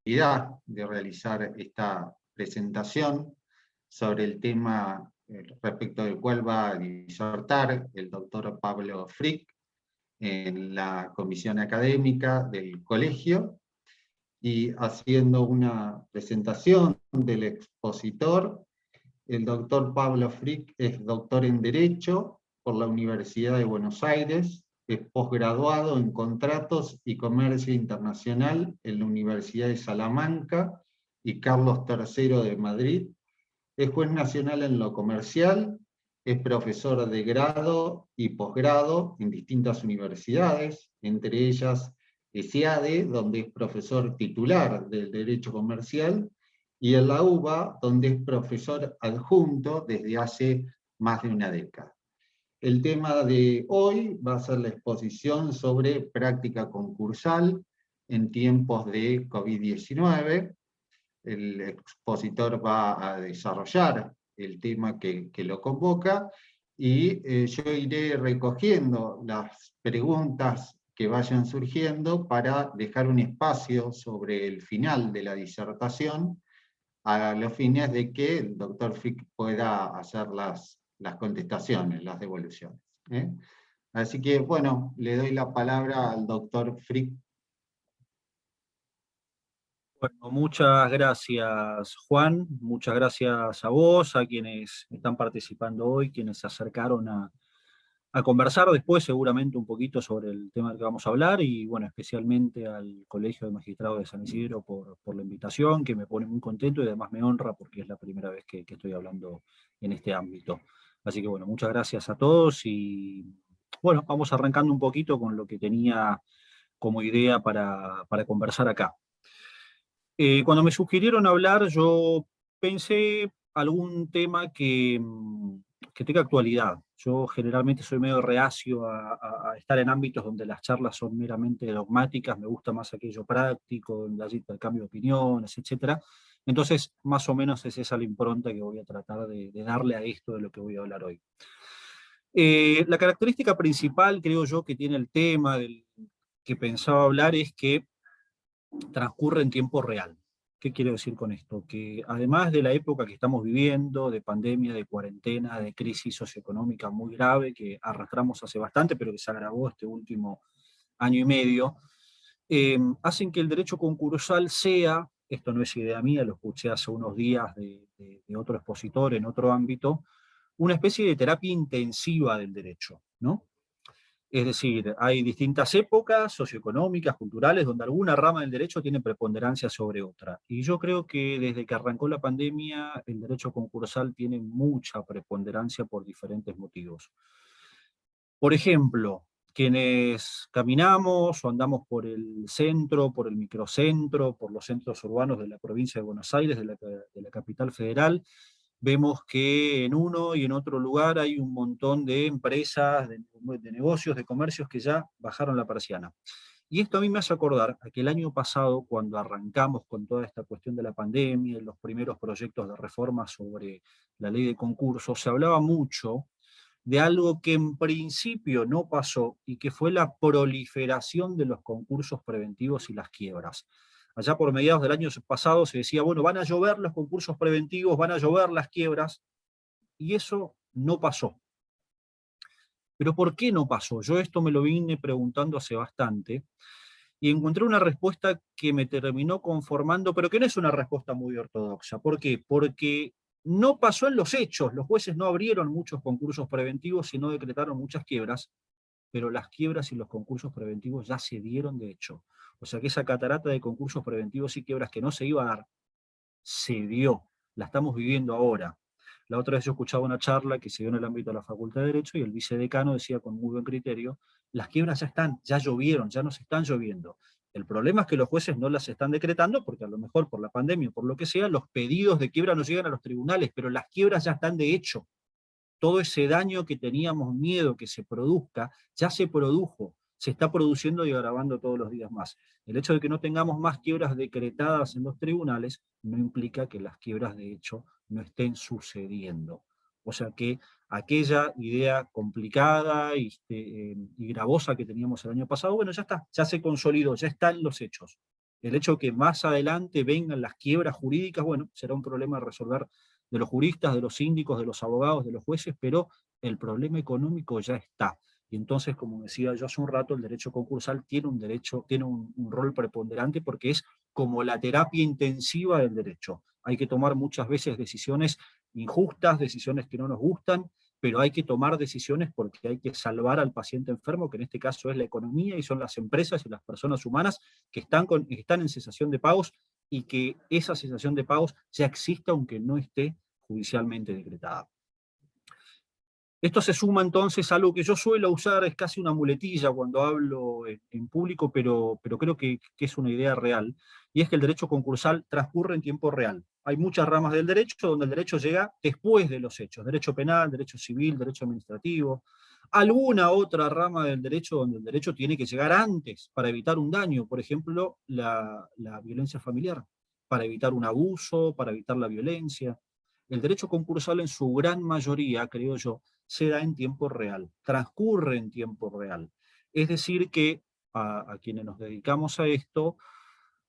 de realizar esta presentación sobre el tema respecto del cual va a disertar el doctor Pablo Frick en la comisión académica del colegio, y haciendo una presentación del expositor. El doctor Pablo Frick es doctor en Derecho por la Universidad de Buenos Aires, es posgraduado en Contratos y Comercio Internacional en la Universidad de Salamanca y Carlos III de Madrid, es juez nacional en lo comercial, es profesor de grado y posgrado en distintas universidades, entre ellas ESIADE, donde es profesor titular del Derecho Comercial, y en la UBA, donde es profesor adjunto desde hace más de una década. El tema de hoy va a ser la exposición sobre práctica concursal en tiempos de COVID-19. El expositor va a desarrollar el tema que lo convoca, y yo iré recogiendo las preguntas que vayan surgiendo para dejar un espacio sobre el final de la disertación, a los fines de que el doctor Frick pueda hacer las contestaciones, las devoluciones. Así que, bueno, le doy la palabra al doctor Frick. Bueno, muchas gracias, Juan, muchas gracias a vos, a quienes están participando hoy, quienes se acercaron a conversar después seguramente un poquito sobre el tema del que vamos a hablar, y bueno, especialmente al Colegio de Magistrados de San Isidro por la invitación, que me pone muy contento y además me honra porque es la primera vez que estoy hablando en este ámbito. Así que bueno, muchas gracias a todos y bueno, vamos arrancando un poquito con lo que tenía como idea para conversar acá. Cuando me sugirieron hablar, yo pensé algún tema que tenga actualidad. Yo generalmente soy medio reacio a estar en ámbitos donde las charlas son meramente dogmáticas, me gusta más aquello práctico, donde hay intercambio de opiniones, etc. Entonces, más o menos es esa la impronta que voy a tratar de darle a esto de lo que voy a hablar hoy. La característica principal, creo yo, que tiene el tema del que pensaba hablar es que transcurre en tiempo real. ¿Qué quiero decir con esto? Que además de la época que estamos viviendo, de pandemia, de cuarentena, de crisis socioeconómica muy grave, que arrastramos hace bastante, pero que se agravó este último año y medio, hacen que el derecho concursal sea, esto no es idea mía, lo escuché hace unos días de otro expositor en otro ámbito, una especie de terapia intensiva del derecho, ¿no? Es decir, hay distintas épocas socioeconómicas, culturales, donde alguna rama del derecho tiene preponderancia sobre otra. Y yo creo que desde que arrancó la pandemia, el derecho concursal tiene mucha preponderancia por diferentes motivos. Por ejemplo, quienes caminamos o andamos por el centro, por el microcentro, por los centros urbanos de la provincia de Buenos Aires, de la capital federal, vemos que en uno y en otro lugar hay un montón de empresas, de negocios, de comercios que ya bajaron la persiana. Y esto a mí me hace acordar a que el año pasado, cuando arrancamos con toda esta cuestión de la pandemia, los primeros proyectos de reforma sobre la ley de concursos, se hablaba mucho de algo que en principio no pasó y que fue la proliferación de los concursos preventivos y las quiebras. Allá por mediados del año pasado se decía, bueno, van a llover los concursos preventivos, van a llover las quiebras, y eso no pasó. Pero ¿por qué no pasó? Yo esto me lo vine preguntando hace bastante, y encontré una respuesta que me terminó conformando, pero que no es una respuesta muy ortodoxa. ¿Por qué? Porque no pasó en los hechos, los jueces no abrieron muchos concursos preventivos y no decretaron muchas quiebras, pero las quiebras y los concursos preventivos ya se dieron de hecho. O sea que esa catarata de concursos preventivos y quiebras que no se iba a dar, se dio, la estamos viviendo ahora. La otra vez yo escuchaba una charla que se dio en el ámbito de la Facultad de Derecho y el vicedecano decía con muy buen criterio, las quiebras ya están, ya llovieron, ya nos están lloviendo. El problema es que los jueces no las están decretando porque a lo mejor por la pandemia o por lo que sea, los pedidos de quiebra no llegan a los tribunales, pero las quiebras ya están de hecho. Todo ese daño que teníamos miedo que se produzca, ya se produjo, se está produciendo y agravando todos los días más. El hecho de que no tengamos más quiebras decretadas en los tribunales no implica que las quiebras de hecho no estén sucediendo. O sea que aquella idea complicada y gravosa que teníamos el año pasado, bueno, ya está, ya se consolidó, ya están los hechos. El hecho de que más adelante vengan las quiebras jurídicas, bueno, será un problema a resolver de los juristas, de los síndicos, de los abogados, de los jueces, pero el problema económico ya está. Y entonces, como decía yo hace un rato, el derecho concursal tiene un rol preponderante porque es como la terapia intensiva del derecho. Hay que tomar muchas veces decisiones injustas, decisiones que no nos gustan, pero hay que tomar decisiones porque hay que salvar al paciente enfermo, que en este caso es la economía y son las empresas y las personas humanas que están en cesación de pagos, y que esa cesación de pagos ya exista aunque no esté judicialmente decretada. Esto se suma entonces a algo que yo suelo usar, es casi una muletilla cuando hablo en público, pero creo que es una idea real, y es que el derecho concursal transcurre en tiempo real. Hay muchas ramas del derecho donde el derecho llega después de los hechos, derecho penal, derecho civil, derecho administrativo, alguna otra rama del derecho donde el derecho tiene que llegar antes para evitar un daño, por ejemplo, la violencia familiar, para evitar un abuso, para evitar la violencia. El derecho concursal en su gran mayoría, creo yo, se da en tiempo real, transcurre en tiempo real. Es decir que a quienes nos dedicamos a esto,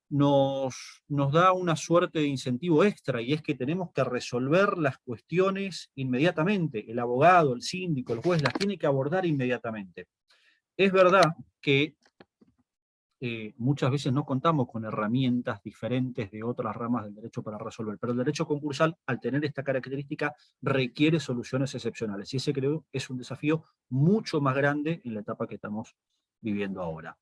nos da una suerte de incentivo extra, y es que tenemos que resolver las cuestiones inmediatamente. El abogado, el síndico, el juez las tiene que abordar inmediatamente. Es verdad que muchas veces no contamos con herramientas diferentes de otras ramas del derecho para resolver, pero el derecho concursal, al tener esta característica, requiere soluciones excepcionales, y ese creo es un desafío mucho más grande en la etapa que estamos viviendo ahora.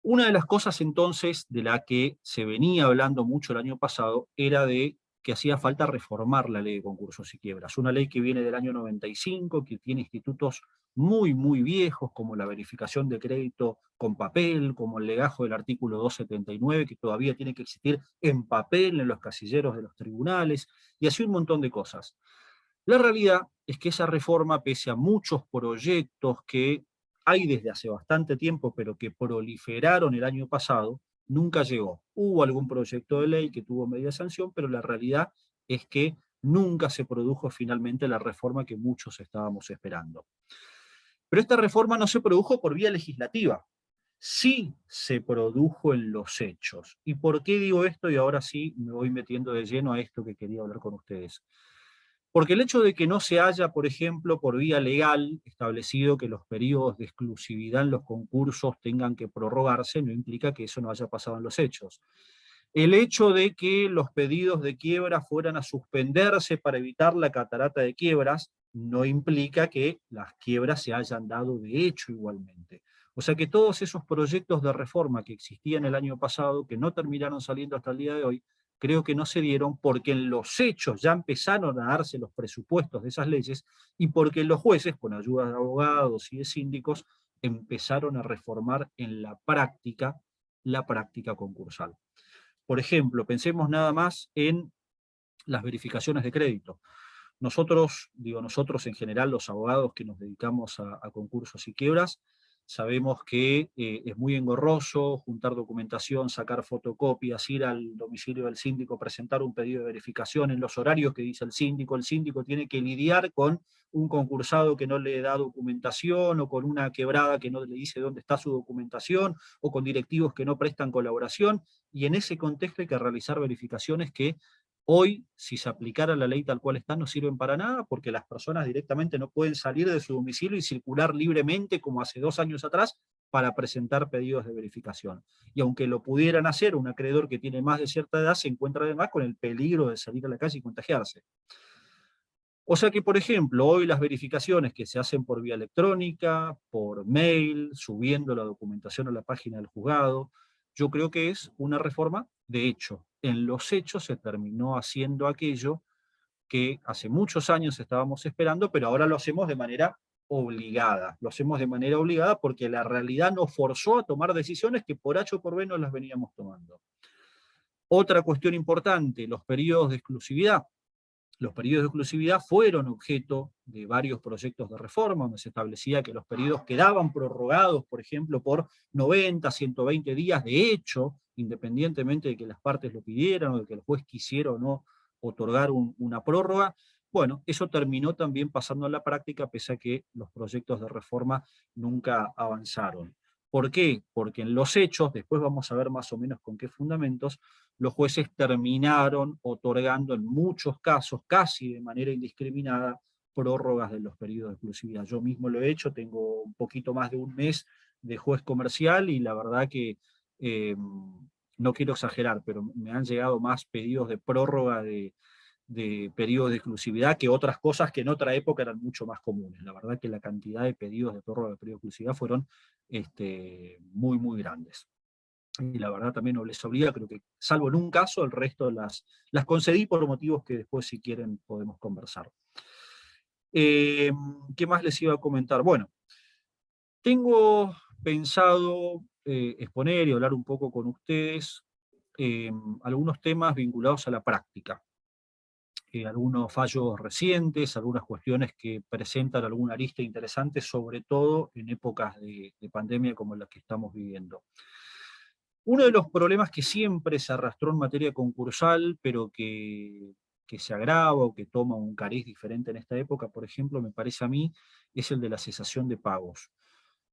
Una de las cosas entonces de la que se venía hablando mucho el año pasado era de que hacía falta reformar la ley de concursos y quiebras, una ley que viene del año 95, que tiene institutos muy, muy viejos, como la verificación de crédito con papel, como el legajo del artículo 279, que todavía tiene que existir en papel en los casilleros de los tribunales, y así un montón de cosas. La realidad es que esa reforma, pese a muchos proyectos que hay desde hace bastante tiempo, pero que proliferaron el año pasado, nunca llegó. Hubo algún proyecto de ley que tuvo media sanción, pero la realidad es que nunca se produjo finalmente la reforma que muchos estábamos esperando. Pero esta reforma no se produjo por vía legislativa, sí se produjo en los hechos. ¿Y por qué digo esto? Y ahora sí me voy metiendo de lleno a esto que quería hablar con ustedes. Porque el hecho de que no se haya, por ejemplo, por vía legal establecido que los periodos de exclusividad en los concursos tengan que prorrogarse, no implica que eso no haya pasado en los hechos. El hecho de que los pedidos de quiebra fueran a suspenderse para evitar la catarata de quiebras, no implica que las quiebras se hayan dado de hecho igualmente. O sea que todos esos proyectos de reforma que existían el año pasado, que no terminaron saliendo hasta el día de hoy, creo que no se dieron porque en los hechos ya empezaron a darse los presupuestos de esas leyes, y porque los jueces, con ayuda de abogados y de síndicos, empezaron a reformar en la práctica concursal. Por ejemplo, pensemos nada más en las verificaciones de crédito. Nosotros, digo nosotros en general, los abogados que nos dedicamos a concursos y quiebras, sabemos que es muy engorroso juntar documentación, sacar fotocopias, ir al domicilio del síndico, presentar un pedido de verificación en los horarios que dice el síndico tiene que lidiar con un concursado que no le da documentación, o con una quebrada que no le dice dónde está su documentación, o con directivos que no prestan colaboración, y en ese contexto hay que realizar verificaciones que hoy, si se aplicara la ley tal cual está, no sirven para nada, porque las personas directamente no pueden salir de su domicilio y circular libremente como hace 2 años atrás para presentar pedidos de verificación. Y aunque lo pudieran hacer, un acreedor que tiene más de cierta edad se encuentra además con el peligro de salir a la calle y contagiarse. O sea que, por ejemplo, hoy las verificaciones que se hacen por vía electrónica, por mail, subiendo la documentación a la página del juzgado, yo creo que es una reforma de hecho. En los hechos se terminó haciendo aquello que hace muchos años estábamos esperando, pero ahora lo hacemos de manera obligada. Lo hacemos de manera obligada porque la realidad nos forzó a tomar decisiones que por H o por B no las veníamos tomando. Otra cuestión importante, los periodos de exclusividad. Los periodos de exclusividad fueron objeto de varios proyectos de reforma, donde se establecía que los periodos quedaban prorrogados, por ejemplo, por 90, 120 días de hecho, independientemente de que las partes lo pidieran o de que el juez quisiera o no otorgar una prórroga. Bueno, eso terminó también pasando a la práctica, pese a que los proyectos de reforma nunca avanzaron. ¿Por qué? Porque en los hechos, después vamos a ver más o menos con qué fundamentos, los jueces terminaron otorgando en muchos casos, casi de manera indiscriminada, prórrogas de los periodos de exclusividad. Yo mismo lo he hecho, tengo un poquito más de un mes de juez comercial y la verdad que no quiero exagerar, pero me han llegado más pedidos de prórroga de periodos de exclusividad que otras cosas que en otra época eran mucho más comunes. La verdad que la cantidad de pedidos de prórroga de periodo de exclusividad fueron muy, muy grandes. Y la verdad también no les obliga, creo que salvo en un caso, el resto las concedí por motivos que después si quieren podemos conversar. ¿Qué más les iba a comentar? Bueno, tengo pensado exponer y hablar un poco con ustedes algunos temas vinculados a la práctica. Algunos fallos recientes, algunas cuestiones que presentan alguna arista interesante, sobre todo en épocas de pandemia como las que estamos viviendo. Uno de los problemas que siempre se arrastró en materia concursal, pero que se agrava o que toma un cariz diferente en esta época, por ejemplo, me parece a mí, es el de la cesación de pagos.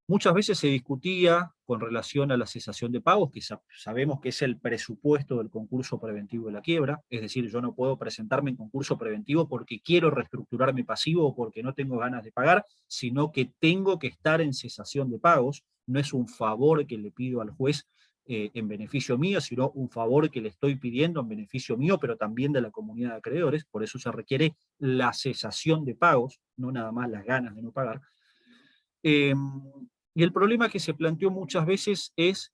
Muchas veces se discutía con relación a la cesación de pagos, que sabemos que es el presupuesto del concurso preventivo de la quiebra, es decir, yo no puedo presentarme en concurso preventivo porque quiero reestructurar mi pasivo o porque no tengo ganas de pagar, sino que tengo que estar en cesación de pagos, no es un favor que le pido al juez en beneficio mío, sino un favor que le estoy pidiendo en beneficio mío, pero también de la comunidad de acreedores, por eso se requiere la cesación de pagos, no nada más las ganas de no pagar. Y el problema que se planteó muchas veces es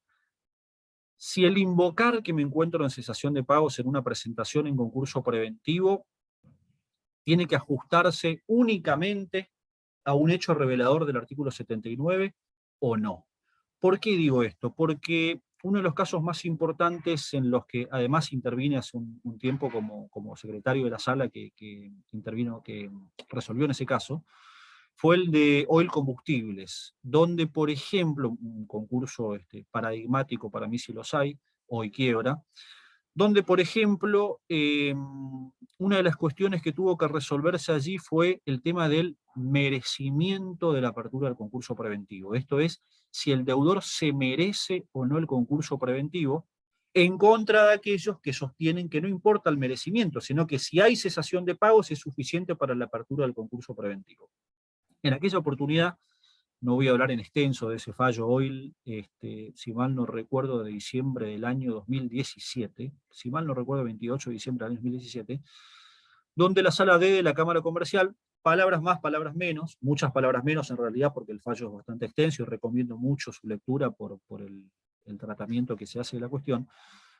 si el invocar que me encuentro en cesación de pagos en una presentación en concurso preventivo tiene que ajustarse únicamente a un hecho revelador del artículo 79 o no. ¿Por qué digo esto? Porque uno de los casos más importantes en los que además intervine hace un tiempo como secretario de la sala que intervino, que resolvió en ese caso, fue el de Oil Combustibles, donde, por ejemplo, un concurso paradigmático para mí si los hay, hoy quiebra, donde, por ejemplo, una de las cuestiones que tuvo que resolverse allí fue el tema del merecimiento de la apertura del concurso preventivo. Esto es, si el deudor se merece o no el concurso preventivo, en contra de aquellos que sostienen que no importa el merecimiento, sino que si hay cesación de pagos es suficiente para la apertura del concurso preventivo. En aquella oportunidad, no voy a hablar en extenso de ese fallo hoy, si mal no recuerdo, de diciembre del año 2017, si mal no recuerdo, 28 de diciembre del año 2017, donde la sala D de la Cámara Comercial, palabras más, palabras menos, muchas palabras menos en realidad, porque el fallo es bastante extenso y recomiendo mucho su lectura por el tratamiento que se hace de la cuestión.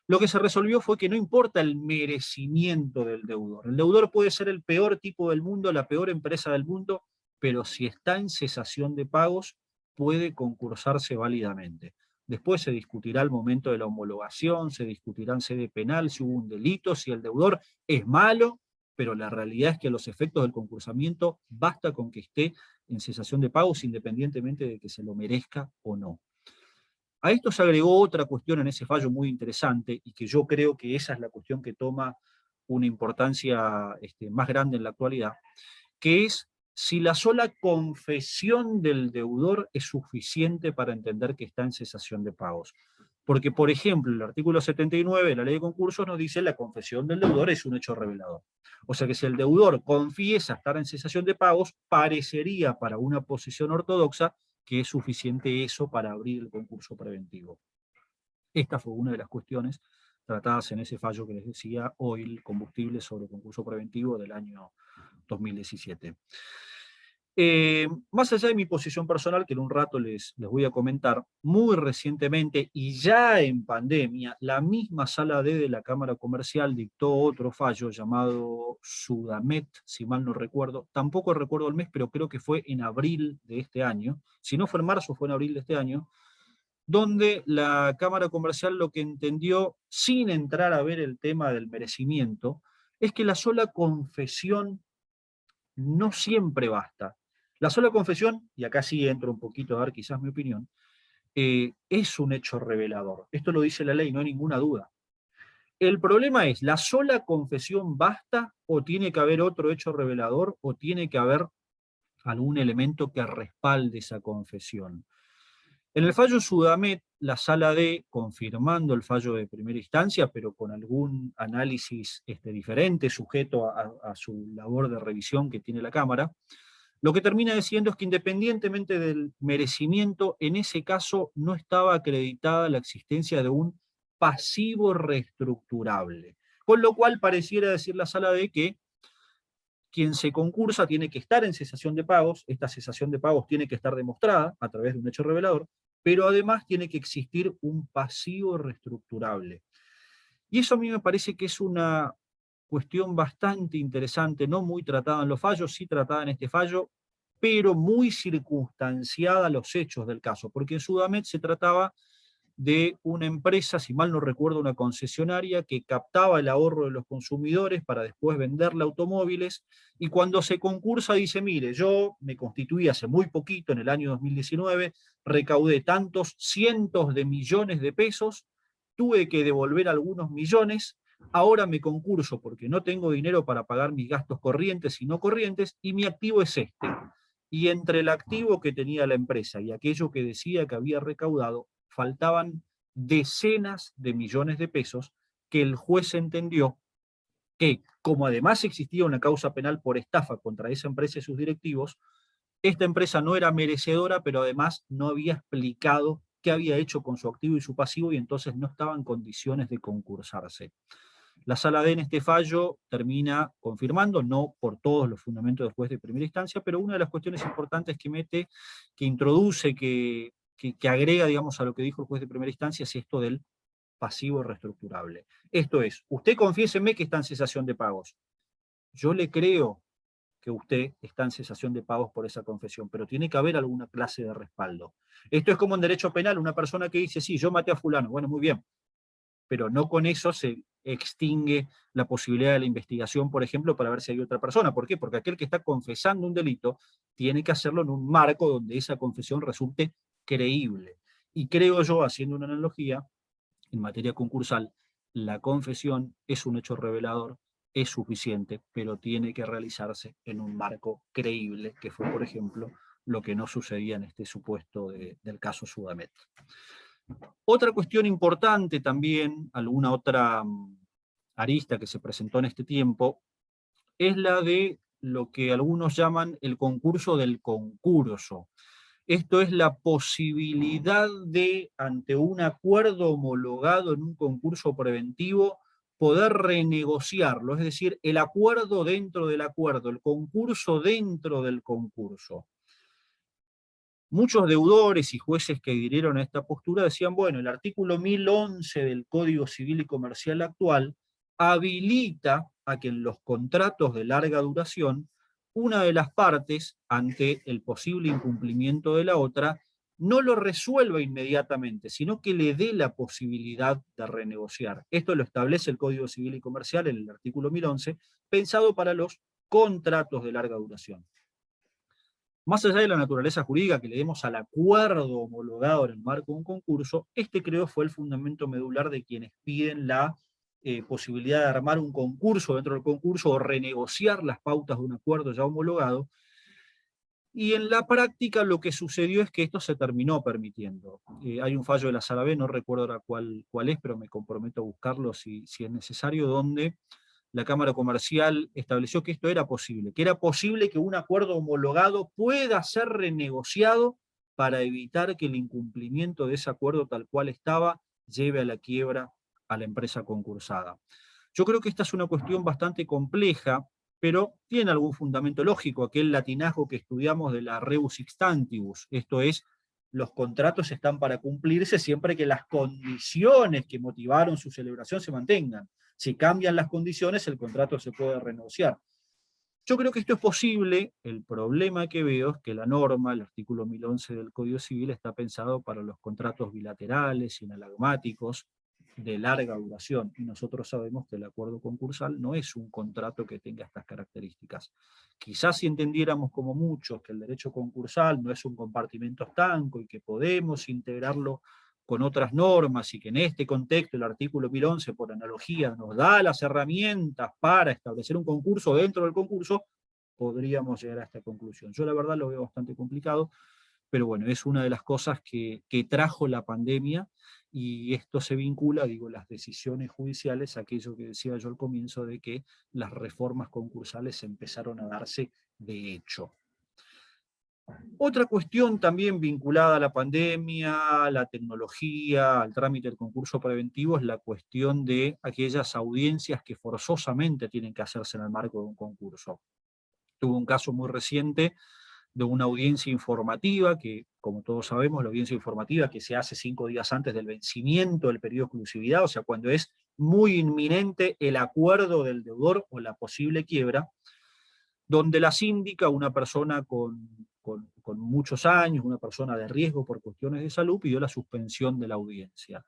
Lo que se resolvió fue que no importa el merecimiento del deudor. El deudor puede ser el peor tipo del mundo, la peor empresa del mundo, pero si está en cesación de pagos, puede concursarse válidamente. Después se discutirá el momento de la homologación, se discutirá en sede penal si hubo un delito, si el deudor es malo, pero la realidad es que a los efectos del concursamiento basta con que esté en cesación de pagos independientemente de que se lo merezca o no. A esto se agregó otra cuestión en ese fallo muy interesante y que yo creo que esa es la cuestión que toma una importancia más grande en la actualidad, que es si la sola confesión del deudor es suficiente para entender que está en cesación de pagos. Porque, por ejemplo, el artículo 79 de la Ley de Concursos nos dice la confesión del deudor es un hecho revelador. O sea que si el deudor confiesa estar en cesación de pagos, parecería para una posición ortodoxa que es suficiente eso para abrir el concurso preventivo. Esta fue una de las cuestiones tratadas en ese fallo que les decía, Oil Combustible sobre concurso preventivo del año 2017. Más allá de mi posición personal, que en un rato les voy a comentar, muy recientemente y ya en pandemia, la misma sala D de la Cámara Comercial dictó otro fallo llamado Sudamet, si mal no recuerdo, tampoco recuerdo el mes, pero creo que fue en abril de este año, si no fue en marzo, fue en abril de este año, donde la Cámara Comercial lo que entendió, sin entrar a ver el tema del merecimiento, es que la sola confesión no siempre basta. La sola confesión, y acá sí entro un poquito a dar quizás mi opinión, es un hecho revelador. Esto lo dice la ley, no hay ninguna duda. El problema es, ¿la sola confesión basta o tiene que haber otro hecho revelador o tiene que haber algún elemento que respalde esa confesión? En el fallo Sudamet, la Sala D, confirmando el fallo de primera instancia, pero con algún análisis diferente, sujeto a su labor de revisión que tiene la Cámara, lo que termina diciendo es que independientemente del merecimiento, en ese caso no estaba acreditada la existencia de un pasivo reestructurable. Con lo cual pareciera decir la Sala D que quien se concursa tiene que estar en cesación de pagos, esta cesación de pagos tiene que estar demostrada a través de un hecho revelador, pero además tiene que existir un pasivo reestructurable. Y eso a mí me parece que es una cuestión bastante interesante, no muy tratada en los fallos, sí tratada en este fallo, pero muy circunstanciada a los hechos del caso, porque en Sudamet se trataba de una empresa, si mal no recuerdo, una concesionaria que captaba el ahorro de los consumidores para después venderle automóviles, y cuando se concursa dice, mire, yo me constituí hace muy poquito, en el año 2019, recaudé tantos cientos de millones de pesos, tuve que devolver algunos millones, ahora me concurso porque no tengo dinero para pagar mis gastos corrientes y no corrientes, y mi activo es este. Y entre el activo que tenía la empresa y aquello que decía que había recaudado, faltaban decenas de millones de pesos que el juez entendió que, como además existía una causa penal por estafa contra esa empresa y sus directivos, esta empresa no era merecedora, pero además no había explicado qué había hecho con su activo y su pasivo, y entonces no estaba en condiciones de concursarse. La Sala D en este fallo termina confirmando, no por todos los fundamentos del juez de primera instancia, pero una de las cuestiones importantes que mete, que introduce, que agrega, digamos, a lo que dijo el juez de primera instancia, es esto del pasivo reestructurable. Esto es, usted confiéseme que está en cesación de pagos. Yo le creo que usted está en cesación de pagos por esa confesión, pero tiene que haber alguna clase de respaldo. Esto es como en derecho penal, una persona que dice, sí, yo maté a fulano, bueno, muy bien, pero no con eso se extingue la posibilidad de la investigación, por ejemplo, para ver si hay otra persona. ¿Por qué? Porque aquel que está confesando un delito tiene que hacerlo en un marco donde esa confesión resulte creíble. Y creo yo, haciendo una analogía, en materia concursal, la confesión es un hecho revelador, es suficiente, pero tiene que realizarse en un marco creíble, que fue, por ejemplo, lo que no sucedía en este supuesto del caso Sudamet. Otra cuestión importante también, alguna otra arista que se presentó en este tiempo, es la de lo que algunos llaman el concurso del concurso. Esto es la posibilidad de, ante un acuerdo homologado en un concurso preventivo, poder renegociarlo, es decir, el acuerdo dentro del acuerdo, el concurso dentro del concurso. Muchos deudores y jueces que adhirieron a esta postura decían, bueno, el artículo 1011 del Código Civil y Comercial actual habilita a que en los contratos de larga duración, una de las partes, ante el posible incumplimiento de la otra, no lo resuelva inmediatamente, sino que le dé la posibilidad de renegociar. Esto lo establece el Código Civil y Comercial en el artículo 1011, pensado para los contratos de larga duración. Más allá de la naturaleza jurídica que le demos al acuerdo homologado en el marco de un concurso, este creo fue el fundamento medular de quienes piden la posibilidad de armar un concurso dentro del concurso o renegociar las pautas de un acuerdo ya homologado. Y en la práctica lo que sucedió es que esto se terminó permitiendo. Hay un fallo de la Sala B, no recuerdo ahora cuál es, pero me comprometo a buscarlo si es necesario, donde la Cámara Comercial estableció que esto era posible, que era posible que un acuerdo homologado pueda ser renegociado para evitar que el incumplimiento de ese acuerdo tal cual estaba lleve a la quiebra a la empresa concursada. Yo creo que esta es una cuestión bastante compleja, pero tiene algún fundamento lógico, aquel latinazgo que estudiamos de la rebus sixtantibus, esto es, los contratos están para cumplirse siempre que las condiciones que motivaron su celebración se mantengan. Si cambian las condiciones, el contrato se puede renegociar. Yo creo que esto es posible. El problema que veo es que la norma, el artículo 1011 del Código Civil, está pensado para los contratos bilaterales, inalagmáticos, de larga duración, y nosotros sabemos que el acuerdo concursal no es un contrato que tenga estas características. Quizás si entendiéramos como muchos que el derecho concursal no es un compartimento estanco y que podemos integrarlo con otras normas y que en este contexto el artículo 1011, por analogía, nos da las herramientas para establecer un concurso dentro del concurso, podríamos llegar a esta conclusión. Yo la verdad lo veo bastante complicado, pero bueno, es una de las cosas que trajo la pandemia, y esto se vincula, digo, las decisiones judiciales, a aquello que decía yo al comienzo, de que las reformas concursales empezaron a darse de hecho. Otra cuestión también vinculada a la pandemia, a la tecnología, al trámite del concurso preventivo, es la cuestión de aquellas audiencias que forzosamente tienen que hacerse en el marco de un concurso. Tuve un caso muy reciente de una audiencia informativa, que como todos sabemos, la audiencia informativa que se hace 5 días antes del vencimiento del periodo de exclusividad, o sea, cuando es muy inminente el acuerdo del deudor o la posible quiebra, donde la síndica, una persona con muchos años, una persona de riesgo por cuestiones de salud, pidió la suspensión de la audiencia.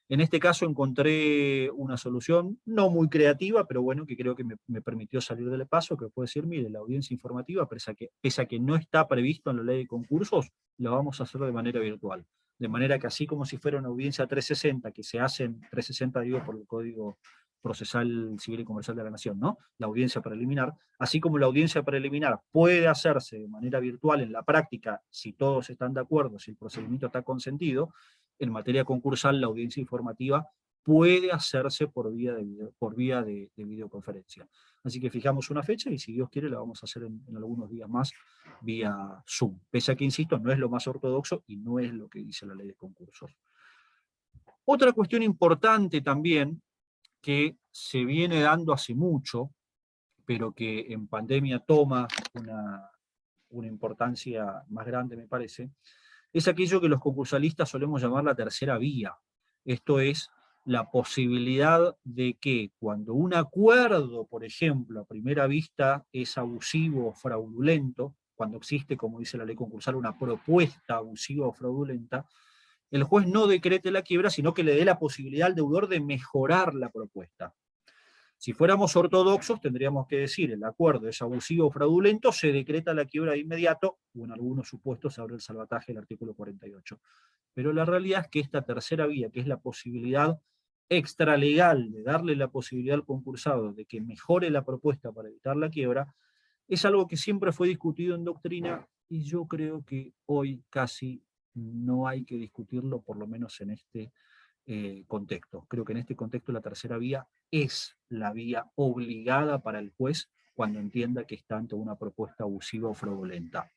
En este caso encontré una solución no muy creativa, pero bueno, que creo que me permitió salir del paso, que puede decir, mire, la audiencia informativa, pese a que no está previsto en la ley de concursos, la vamos a hacer de manera virtual. De manera que así como si fuera una audiencia 360, que se hace en 360, digo, por el Código Procesal Civil y Comercial de la Nación, ¿no? La audiencia preliminar, así como la audiencia preliminar puede hacerse de manera virtual en la práctica, si todos están de acuerdo, si el procedimiento está consentido, en materia concursal la audiencia informativa puede hacerse por vía de videoconferencia. Así que fijamos una fecha y si Dios quiere la vamos a hacer en algunos días más vía Zoom. Pese a que, insisto, no es lo más ortodoxo y no es lo que dice la ley de concursos. Otra cuestión importante también, que se viene dando hace mucho, pero que en pandemia toma una importancia más grande, me parece, es aquello que los concursalistas solemos llamar la tercera vía. Esto es la posibilidad de que cuando un acuerdo, por ejemplo, a primera vista es abusivo o fraudulento, cuando existe, como dice la ley concursal, una propuesta abusiva o fraudulenta, el juez no decrete la quiebra, sino que le dé la posibilidad al deudor de mejorar la propuesta. Si fuéramos ortodoxos, tendríamos que decir, el acuerdo es abusivo o fraudulento, se decreta la quiebra de inmediato, o en algunos supuestos se abre el salvataje del artículo 48. Pero la realidad es que esta tercera vía, que es la posibilidad extralegal de darle la posibilidad al concursado de que mejore la propuesta para evitar la quiebra, es algo que siempre fue discutido en doctrina, y yo creo que hoy casi no hay que discutirlo, por lo menos en este contexto. Creo que en este contexto la tercera vía es la vía obligada para el juez cuando entienda que está ante una propuesta abusiva o fraudulenta.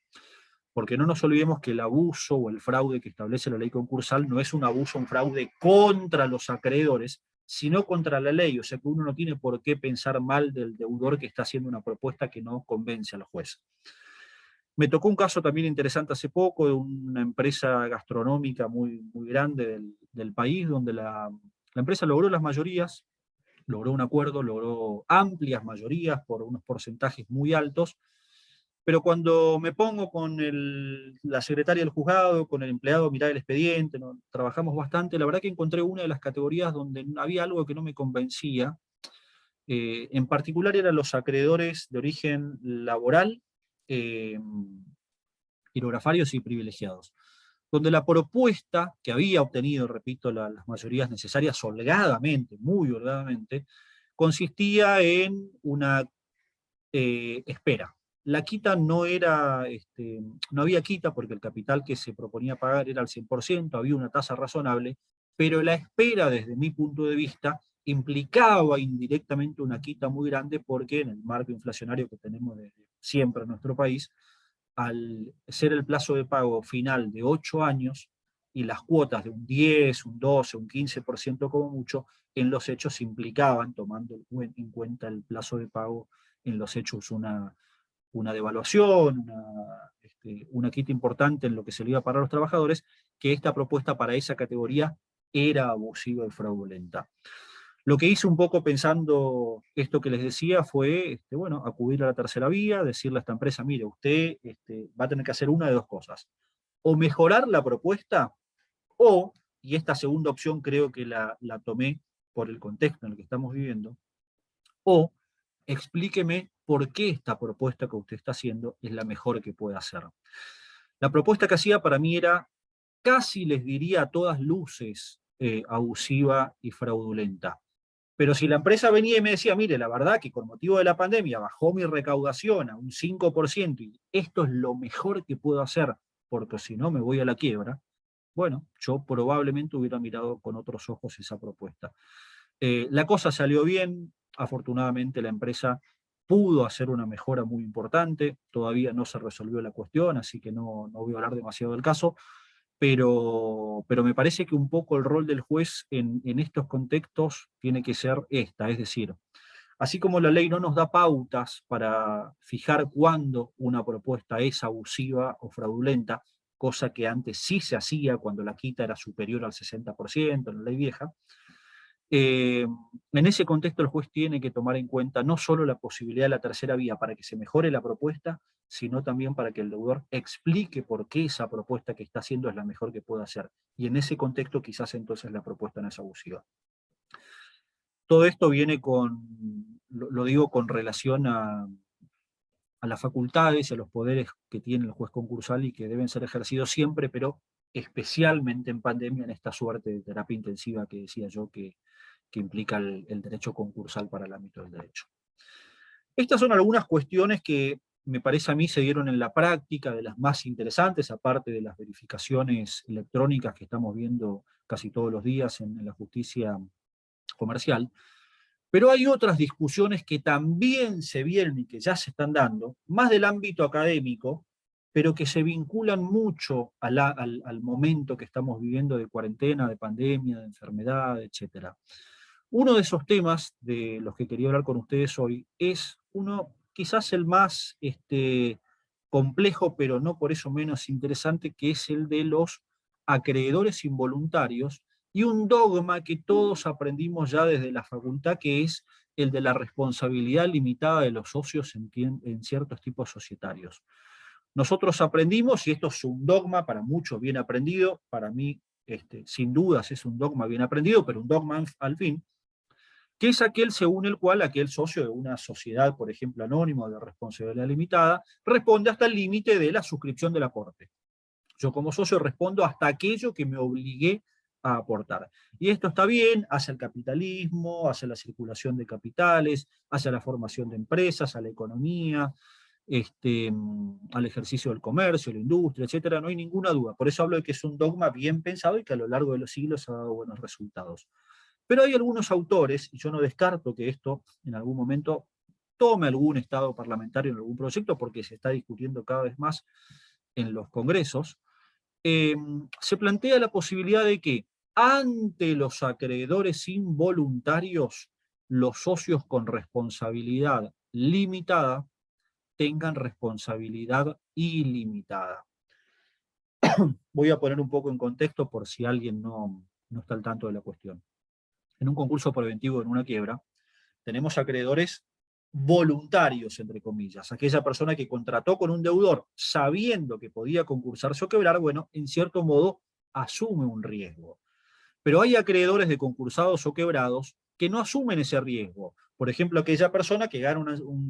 Porque no nos olvidemos que el abuso o el fraude que establece la ley concursal no es un abuso o un fraude contra los acreedores, sino contra la ley. O sea que uno no tiene por qué pensar mal del deudor que está haciendo una propuesta que no convence al juez. Me tocó un caso también interesante hace poco de una empresa gastronómica muy grande del país, donde la empresa logró las mayorías, logró un acuerdo, logró amplias mayorías por unos porcentajes muy altos, pero cuando me pongo con la secretaria del juzgado, con el empleado a mirar el expediente, ¿no? Trabajamos bastante, la verdad que encontré una de las categorías donde había algo que no me convencía, en particular eran los acreedores de origen laboral, hidrografarios y privilegiados, donde la propuesta que había obtenido, repito, las mayorías necesarias holgadamente, muy holgadamente, consistía en una espera. La quita no era, no había quita porque el capital que se proponía pagar era al 100%, había una tasa razonable, pero la espera, desde mi punto de vista, implicaba indirectamente una quita muy grande, porque en el marco inflacionario que tenemos desde siempre en nuestro país, al ser el plazo de pago final de 8 años y las cuotas de un 10, un 12, un 15% como mucho, en los hechos implicaban, tomando en cuenta el plazo de pago, en los hechos una devaluación, una quita importante en lo que se le iba a pagar a los trabajadores, que esta propuesta para esa categoría era abusiva y fraudulenta. Lo que hice un poco pensando esto que les decía fue, bueno, acudir a la tercera vía, decirle a esta empresa, mire, usted va a tener que hacer una de dos cosas: o mejorar la propuesta, o, y esta segunda opción creo que la tomé por el contexto en el que estamos viviendo, o explíqueme por qué esta propuesta que usted está haciendo es la mejor que puede hacer. La propuesta que hacía para mí era, casi les diría a todas luces, abusiva y fraudulenta. Pero si la empresa venía y me decía, mire, la verdad que con motivo de la pandemia bajó mi recaudación a un 5%, y esto es lo mejor que puedo hacer porque si no me voy a la quiebra, bueno, yo probablemente hubiera mirado con otros ojos esa propuesta. La cosa salió bien, afortunadamente la empresa pudo hacer una mejora muy importante, todavía no se resolvió la cuestión, así que no voy a hablar demasiado del caso, pero me parece que un poco el rol del juez en estos contextos tiene que ser esta, es decir, así como la ley no nos da pautas para fijar cuándo una propuesta es abusiva o fraudulenta, cosa que antes sí se hacía cuando la quita era superior al 60% en la ley vieja, en ese contexto el juez tiene que tomar en cuenta no solo la posibilidad de la tercera vía para que se mejore la propuesta, sino también para que el deudor explique por qué esa propuesta que está haciendo es la mejor que puede hacer. Y en ese contexto quizás entonces la propuesta no es abusiva. Todo esto viene lo digo con relación a las facultades y a los poderes que tiene el juez concursal y que deben ser ejercidos siempre, pero especialmente en pandemia, en esta suerte de terapia intensiva que decía yo que implica el derecho concursal para el ámbito del derecho. Estas son algunas cuestiones que me parece a mí se dieron en la práctica, de las más interesantes, aparte de las verificaciones electrónicas que estamos viendo casi todos los días en la justicia comercial. Pero hay otras discusiones que también se vieron y que ya se están dando, más del ámbito académico, pero que se vinculan mucho al momento que estamos viviendo de cuarentena, de pandemia, de enfermedad, etc. Uno de esos temas de los que quería hablar con ustedes hoy es uno, quizás el más complejo, pero no por eso menos interesante, que es el de los acreedores involuntarios, y un dogma que todos aprendimos ya desde la facultad, que es el de la responsabilidad limitada de los socios en ciertos tipos societarios. Nosotros aprendimos, y esto es un dogma para muchos bien aprendido, para mí sin dudas es un dogma bien aprendido, pero un dogma al fin, que es aquel según el cual aquel socio de una sociedad, por ejemplo, anónima o de responsabilidad limitada, responde hasta el límite de la suscripción del aporte. Yo como socio respondo hasta aquello que me obligué a aportar. Y esto está bien hacia el capitalismo, hacia la circulación de capitales, hacia la formación de empresas, a la economía, al ejercicio del comercio, la industria, etcétera. No hay ninguna duda. Por eso hablo de que es un dogma bien pensado y que a lo largo de los siglos ha dado buenos resultados. Pero hay algunos autores, y yo no descarto que esto en algún momento tome algún estado parlamentario en algún proyecto, porque se está discutiendo cada vez más en los congresos, se plantea la posibilidad de que ante los acreedores involuntarios, los socios con responsabilidad limitada tengan responsabilidad ilimitada. Voy a poner un poco en contexto por si alguien no está al tanto de la cuestión. En un concurso preventivo en una quiebra, tenemos acreedores voluntarios, entre comillas, aquella persona que contrató con un deudor sabiendo que podía concursarse o quebrar, bueno, en cierto modo asume un riesgo. Pero hay acreedores de concursados o quebrados que no asumen ese riesgo. Por ejemplo, aquella persona que gana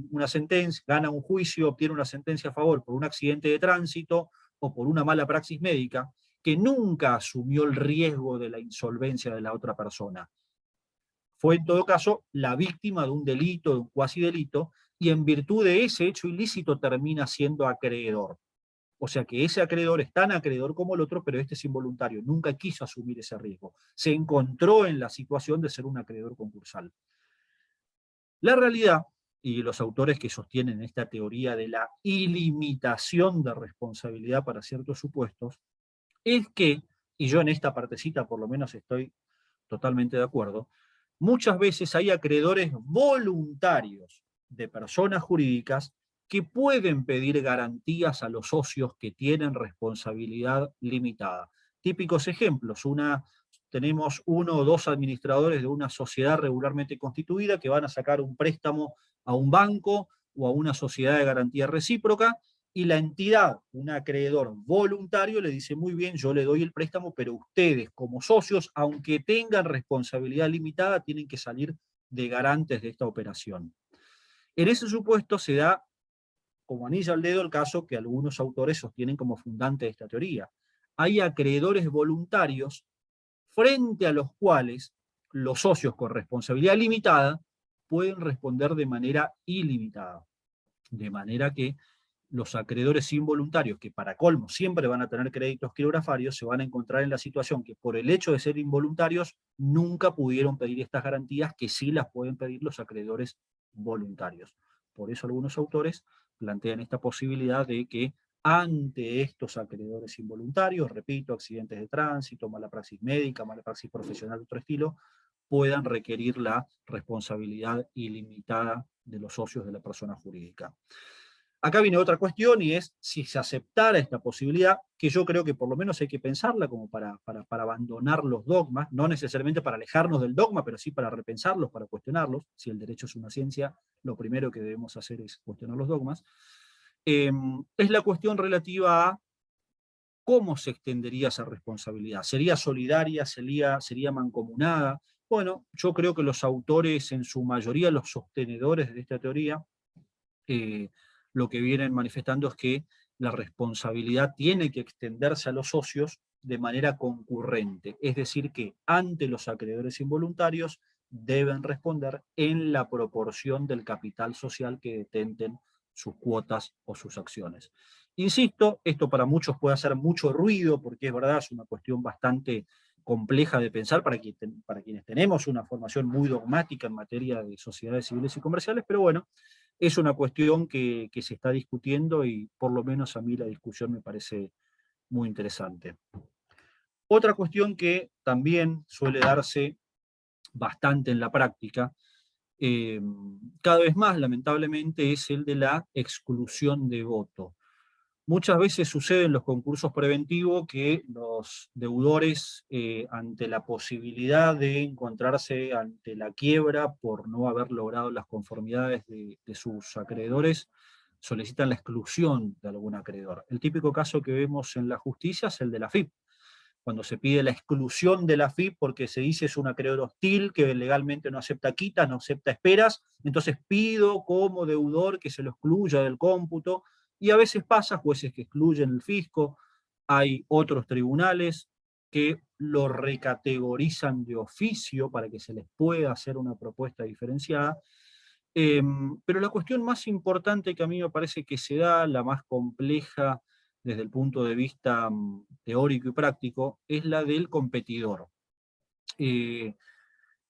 una sentencia, gana un juicio, obtiene una sentencia a favor por un accidente de tránsito o por una mala praxis médica, que nunca asumió el riesgo de la insolvencia de la otra persona. Fue en todo caso la víctima de un delito, de un cuasi delito, y en virtud de ese hecho ilícito termina siendo acreedor. O sea que ese acreedor es tan acreedor como el otro, pero este es involuntario, nunca quiso asumir ese riesgo. Se encontró en la situación de ser un acreedor concursal. La realidad, y los autores que sostienen esta teoría de la ilimitación de responsabilidad para ciertos supuestos, es que, y yo en esta partecita por lo menos estoy totalmente de acuerdo, muchas veces hay acreedores voluntarios de personas jurídicas que pueden pedir garantías a los socios que tienen responsabilidad limitada. Típicos ejemplos, tenemos uno o dos administradores de una sociedad regularmente constituida que van a sacar un préstamo a un banco o a una sociedad de garantía recíproca, y la entidad, un acreedor voluntario, le dice, muy bien, yo le doy el préstamo, pero ustedes como socios, aunque tengan responsabilidad limitada, tienen que salir de garantes de esta operación. En ese supuesto se da como anillo al dedo el caso que algunos autores sostienen como fundante de esta teoría. Hay acreedores voluntarios frente a los cuales los socios con responsabilidad limitada pueden responder de manera ilimitada. De manera que los acreedores involuntarios, que para colmo siempre van a tener créditos quirografarios, se van a encontrar en la situación que por el hecho de ser involuntarios nunca pudieron pedir estas garantías que sí las pueden pedir los acreedores voluntarios. Por eso algunos autores plantean esta posibilidad de que ante estos acreedores involuntarios, repito, accidentes de tránsito, mala praxis médica, mala praxis profesional de otro estilo, puedan requerir la responsabilidad ilimitada de los socios de la persona jurídica. Acá viene otra cuestión y es si se aceptara esta posibilidad, que yo creo que por lo menos hay que pensarla como para abandonar los dogmas, no necesariamente para alejarnos del dogma, pero sí para repensarlos, para cuestionarlos. Si el derecho es una ciencia, lo primero que debemos hacer es cuestionar los dogmas. Es la cuestión relativa a cómo se extendería esa responsabilidad. ¿Sería solidaria? ¿Sería mancomunada? Bueno, yo creo que los autores, en su mayoría los sostenedores de esta teoría, lo que vienen manifestando es que la responsabilidad tiene que extenderse a los socios de manera concurrente, es decir, que ante los acreedores involuntarios deben responder en la proporción del capital social que detenten sus cuotas o sus acciones. Insisto, esto para muchos puede hacer mucho ruido, porque es verdad, es una cuestión bastante compleja de pensar para quienes tenemos una formación muy dogmática en materia de sociedades civiles y comerciales, pero bueno, es una cuestión que se está discutiendo y por lo menos a mí la discusión me parece muy interesante. Otra cuestión que también suele darse bastante en la práctica, cada vez más lamentablemente, es el de la exclusión de voto. Muchas veces sucede en los concursos preventivos que los deudores, ante la posibilidad de encontrarse ante la quiebra por no haber logrado las conformidades de sus acreedores, solicitan la exclusión de algún acreedor. El típico caso que vemos en la justicia es el de la AFIP, cuando se pide la exclusión de la AFIP porque se dice es un acreedor hostil, que legalmente no acepta quitas, no acepta esperas, entonces pido como deudor que se lo excluya del cómputo, y a veces pasa, jueces que excluyen el fisco, hay otros tribunales que lo recategorizan de oficio para que se les pueda hacer una propuesta diferenciada, pero la cuestión más importante que a mí me parece que se da, la más compleja desde el punto de vista teórico y práctico, es la del competidor. He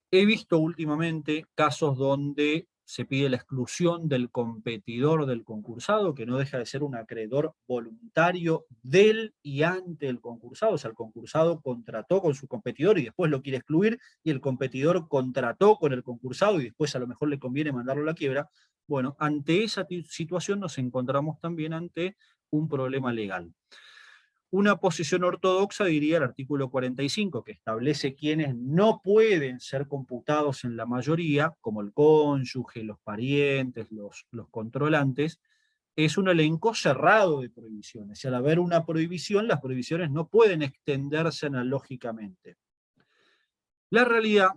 visto últimamente casos donde se pide la exclusión del competidor del concursado, que no deja de ser un acreedor voluntario del y ante el concursado. O sea, el concursado contrató con su competidor y después lo quiere excluir, y el competidor contrató con el concursado y después a lo mejor le conviene mandarlo a la quiebra. Bueno, ante esa situación nos encontramos también ante un problema legal. Una posición ortodoxa diría el artículo 45, que establece quienes no pueden ser computados en la mayoría, como el cónyuge, los parientes, los controlantes, es un elenco cerrado de prohibiciones. Y al haber una prohibición, las prohibiciones no pueden extenderse analógicamente. La realidad,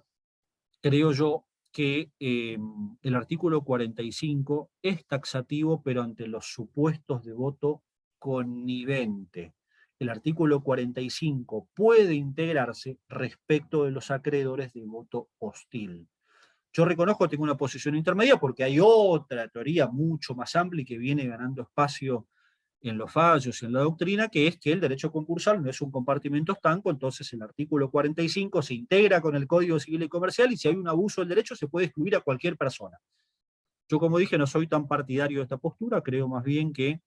creo yo, que el artículo 45 es taxativo, pero ante los supuestos de voto connivente. El artículo 45 puede integrarse respecto de los acreedores de voto hostil. Yo reconozco que tengo una posición intermedia porque hay otra teoría mucho más amplia y que viene ganando espacio en los fallos y en la doctrina, que es que el derecho concursal no es un compartimento estanco, entonces el artículo 45 se integra con el Código Civil y Comercial y si hay un abuso del derecho se puede excluir a cualquier persona. Yo, como dije, no soy tan partidario de esta postura, creo más bien que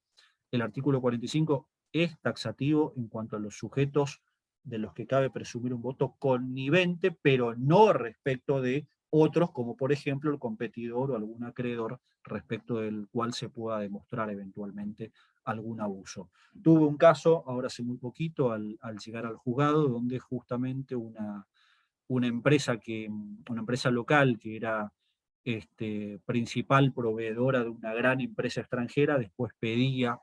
el artículo 45 es taxativo en cuanto a los sujetos de los que cabe presumir un voto connivente, pero no respecto de otros, como por ejemplo el competidor o algún acreedor respecto del cual se pueda demostrar eventualmente algún abuso. Tuve un caso, ahora hace muy poquito, al llegar al juzgado, donde justamente una empresa local que era principal proveedora de una gran empresa extranjera, después pedía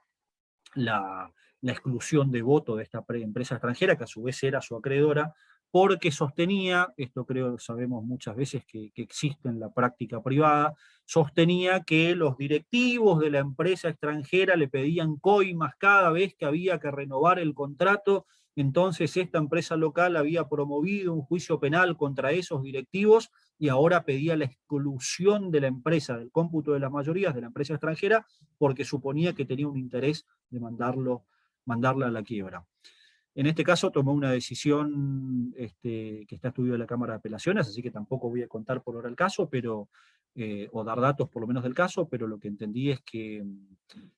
la exclusión de voto de esta empresa extranjera, que a su vez era su acreedora, porque sostenía, esto creo que sabemos muchas veces que existe en la práctica privada, sostenía que los directivos de la empresa extranjera le pedían coimas cada vez que había que renovar el contrato, entonces esta empresa local había promovido un juicio penal contra esos directivos y ahora pedía la exclusión de la empresa, del cómputo de las mayorías de la empresa extranjera, porque suponía que tenía un interés de mandarla a la quiebra. En este caso tomó una decisión que está estudiado en la Cámara de Apelaciones, así que tampoco voy a contar por ahora el caso, o dar datos por lo menos del caso, pero lo que entendí es que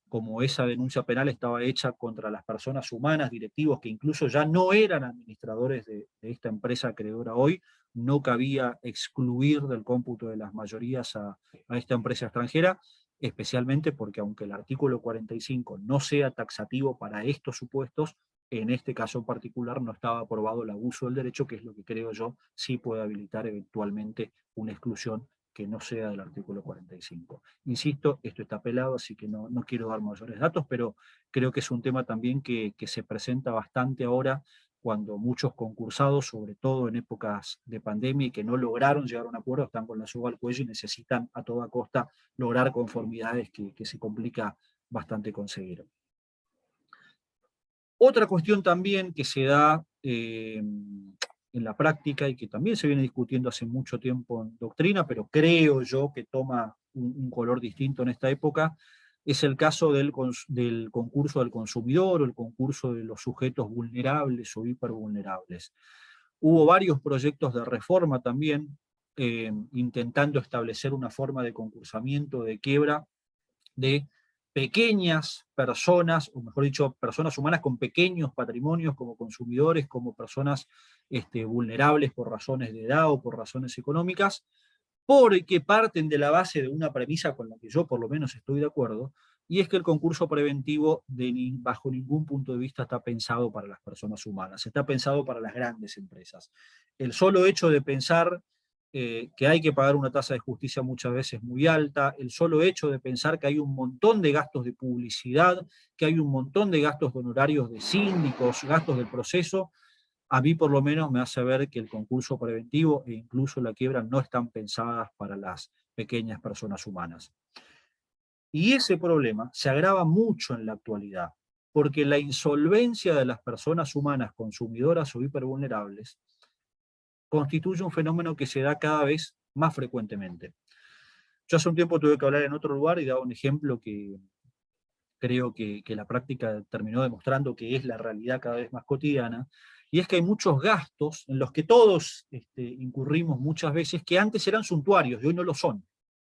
como esa denuncia penal estaba hecha contra las personas humanas, directivos que incluso ya no eran administradores de esta empresa acreedora hoy, no cabía excluir del cómputo de las mayorías a esta empresa extranjera, especialmente porque aunque el artículo 45 no sea taxativo para estos supuestos, en este caso en particular no estaba aprobado el abuso del derecho, que es lo que creo yo sí puede habilitar eventualmente una exclusión que no sea del artículo 45. Insisto, esto está apelado, así que no quiero dar mayores datos, pero creo que es un tema también que se presenta bastante ahora cuando muchos concursados, sobre todo en épocas de pandemia y que no lograron llegar a un acuerdo, están con la soga al cuello y necesitan a toda costa lograr conformidades que se complica bastante conseguir. Otra cuestión también que se da en la práctica y que también se viene discutiendo hace mucho tiempo en doctrina, pero creo yo que toma un color distinto en esta época, es el caso del concurso del consumidor o el concurso de los sujetos vulnerables o hipervulnerables. Hubo varios proyectos de reforma también, intentando establecer una forma de concursamiento, de quiebra, de pequeñas personas, o mejor dicho, personas humanas con pequeños patrimonios como consumidores, como personas vulnerables por razones de edad o por razones económicas, porque parten de la base de una premisa con la que yo por lo menos estoy de acuerdo, y es que el concurso preventivo bajo ningún punto de vista está pensado para las personas humanas, está pensado para las grandes empresas. El solo hecho de pensar que hay que pagar una tasa de justicia muchas veces muy alta, el solo hecho de pensar que hay un montón de gastos de publicidad, que hay un montón de gastos de honorarios de síndicos, gastos del proceso, a mí por lo menos me hace ver que el concurso preventivo e incluso la quiebra no están pensadas para las pequeñas personas humanas. Y ese problema se agrava mucho en la actualidad, porque la insolvencia de las personas humanas consumidoras o hipervulnerables constituye un fenómeno que se da cada vez más frecuentemente. Yo hace un tiempo tuve que hablar en otro lugar y daba un ejemplo que creo que la práctica terminó demostrando que es la realidad cada vez más cotidiana, y es que hay muchos gastos en los que todos incurrimos muchas veces que antes eran suntuarios y hoy no lo son.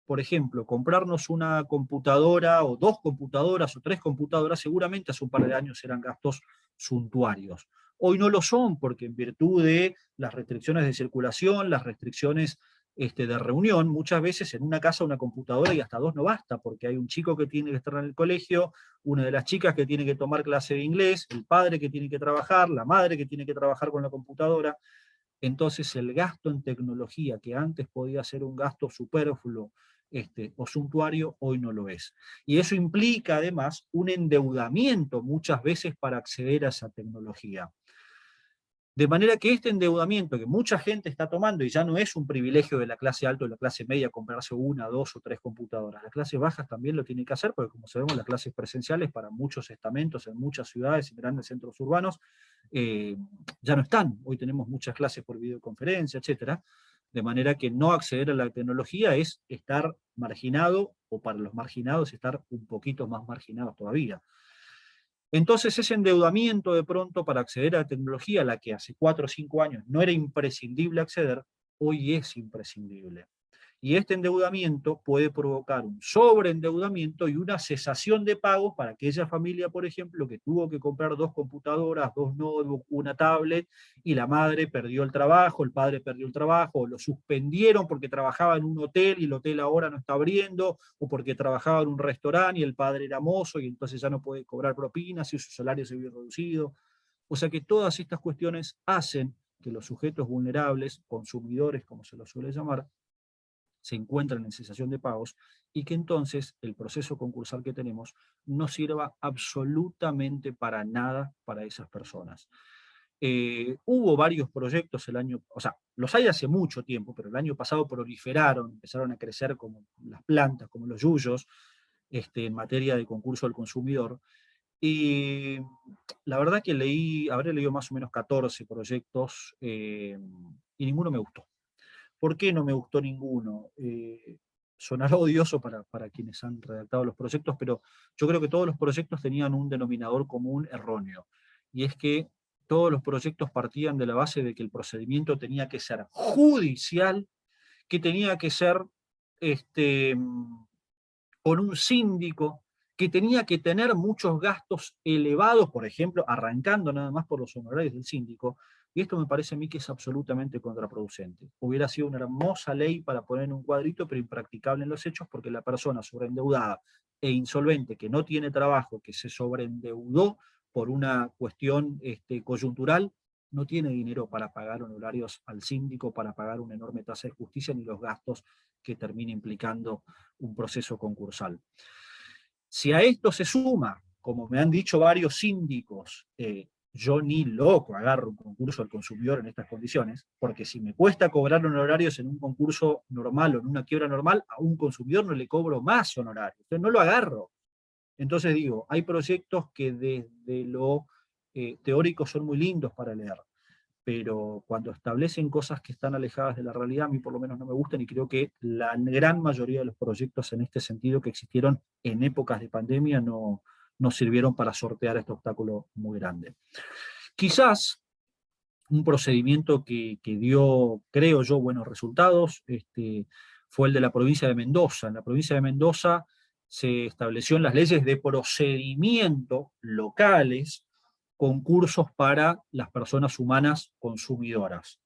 Por ejemplo, comprarnos una computadora o 2 computadoras o 3 computadoras seguramente hace un par de años eran gastos suntuarios. Hoy no lo son porque en virtud de las restricciones de circulación, las restricciones de reunión, muchas veces en una casa una computadora y hasta 2 no basta, porque hay un chico que tiene que estar en el colegio, una de las chicas que tiene que tomar clase de inglés, el padre que tiene que trabajar, la madre que tiene que trabajar con la computadora. Entonces el gasto en tecnología, que antes podía ser un gasto superfluo o suntuario, hoy no lo es. Y eso implica además un endeudamiento muchas veces para acceder a esa tecnología. De manera que este endeudamiento que mucha gente está tomando, y ya no es un privilegio de la clase alta o de la clase media comprarse 1, 2 o 3 computadoras, las clases bajas también lo tienen que hacer, porque como sabemos las clases presenciales para muchos estamentos en muchas ciudades y grandes centros urbanos ya no están. Hoy tenemos muchas clases por videoconferencia, etcétera, de manera que no acceder a la tecnología es estar marginado, o para los marginados estar un poquito más marginados todavía. Entonces ese endeudamiento de pronto para acceder a la tecnología a la que hace 4 o 5 años no era imprescindible acceder, hoy es imprescindible. Y este endeudamiento puede provocar un sobreendeudamiento y una cesación de pagos para aquella familia, por ejemplo, que tuvo que comprar 2 computadoras, 2 notebooks, una tablet, y la madre perdió el trabajo, el padre perdió el trabajo, lo suspendieron porque trabajaba en un hotel y el hotel ahora no está abriendo, o porque trabajaba en un restaurante y el padre era mozo y entonces ya no puede cobrar propinas y su salario se vio reducido. O sea que todas estas cuestiones hacen que los sujetos vulnerables, consumidores como se los suele llamar, se encuentran en cesación de pagos y que entonces el proceso concursal que tenemos no sirva absolutamente para nada para esas personas. Hubo varios proyectos el año, o sea, los hay hace mucho tiempo, pero el año pasado proliferaron, empezaron a crecer como las plantas, como los yuyos, en materia de concurso al consumidor, Y la verdad que habré leído más o menos 14 proyectos y ninguno me gustó. ¿Por qué no me gustó ninguno? Sonará odioso para quienes han redactado los proyectos, pero yo creo que todos los proyectos tenían un denominador común erróneo, y es que todos los proyectos partían de la base de que el procedimiento tenía que ser judicial, que tenía que ser con un síndico, que tenía que tener muchos gastos elevados, por ejemplo, arrancando nada más por los honorarios del síndico, y esto me parece a mí que es absolutamente contraproducente. Hubiera sido una hermosa ley para poner en un cuadrito, pero impracticable en los hechos, porque la persona sobreendeudada e insolvente que no tiene trabajo, que se sobreendeudó por una cuestión coyuntural, no tiene dinero para pagar honorarios al síndico, para pagar una enorme tasa de justicia, ni los gastos que termina implicando un proceso concursal. Si a esto se suma, como me han dicho varios síndicos, yo ni loco agarro un concurso al consumidor en estas condiciones, porque si me cuesta cobrar honorarios en un concurso normal o en una quiebra normal, a un consumidor no le cobro más honorarios, entonces no lo agarro. Entonces digo, hay proyectos que desde lo teórico son muy lindos para leer, pero cuando establecen cosas que están alejadas de la realidad, a mí por lo menos no me gustan, y creo que la gran mayoría de los proyectos en este sentido que existieron en épocas de pandemia no sirvieron para sortear este obstáculo muy grande. Quizás un procedimiento que dio, creo yo, buenos resultados, fue el de la provincia de Mendoza. En la provincia de Mendoza se estableció en las leyes de procedimiento locales concursos para las personas humanas consumidoras.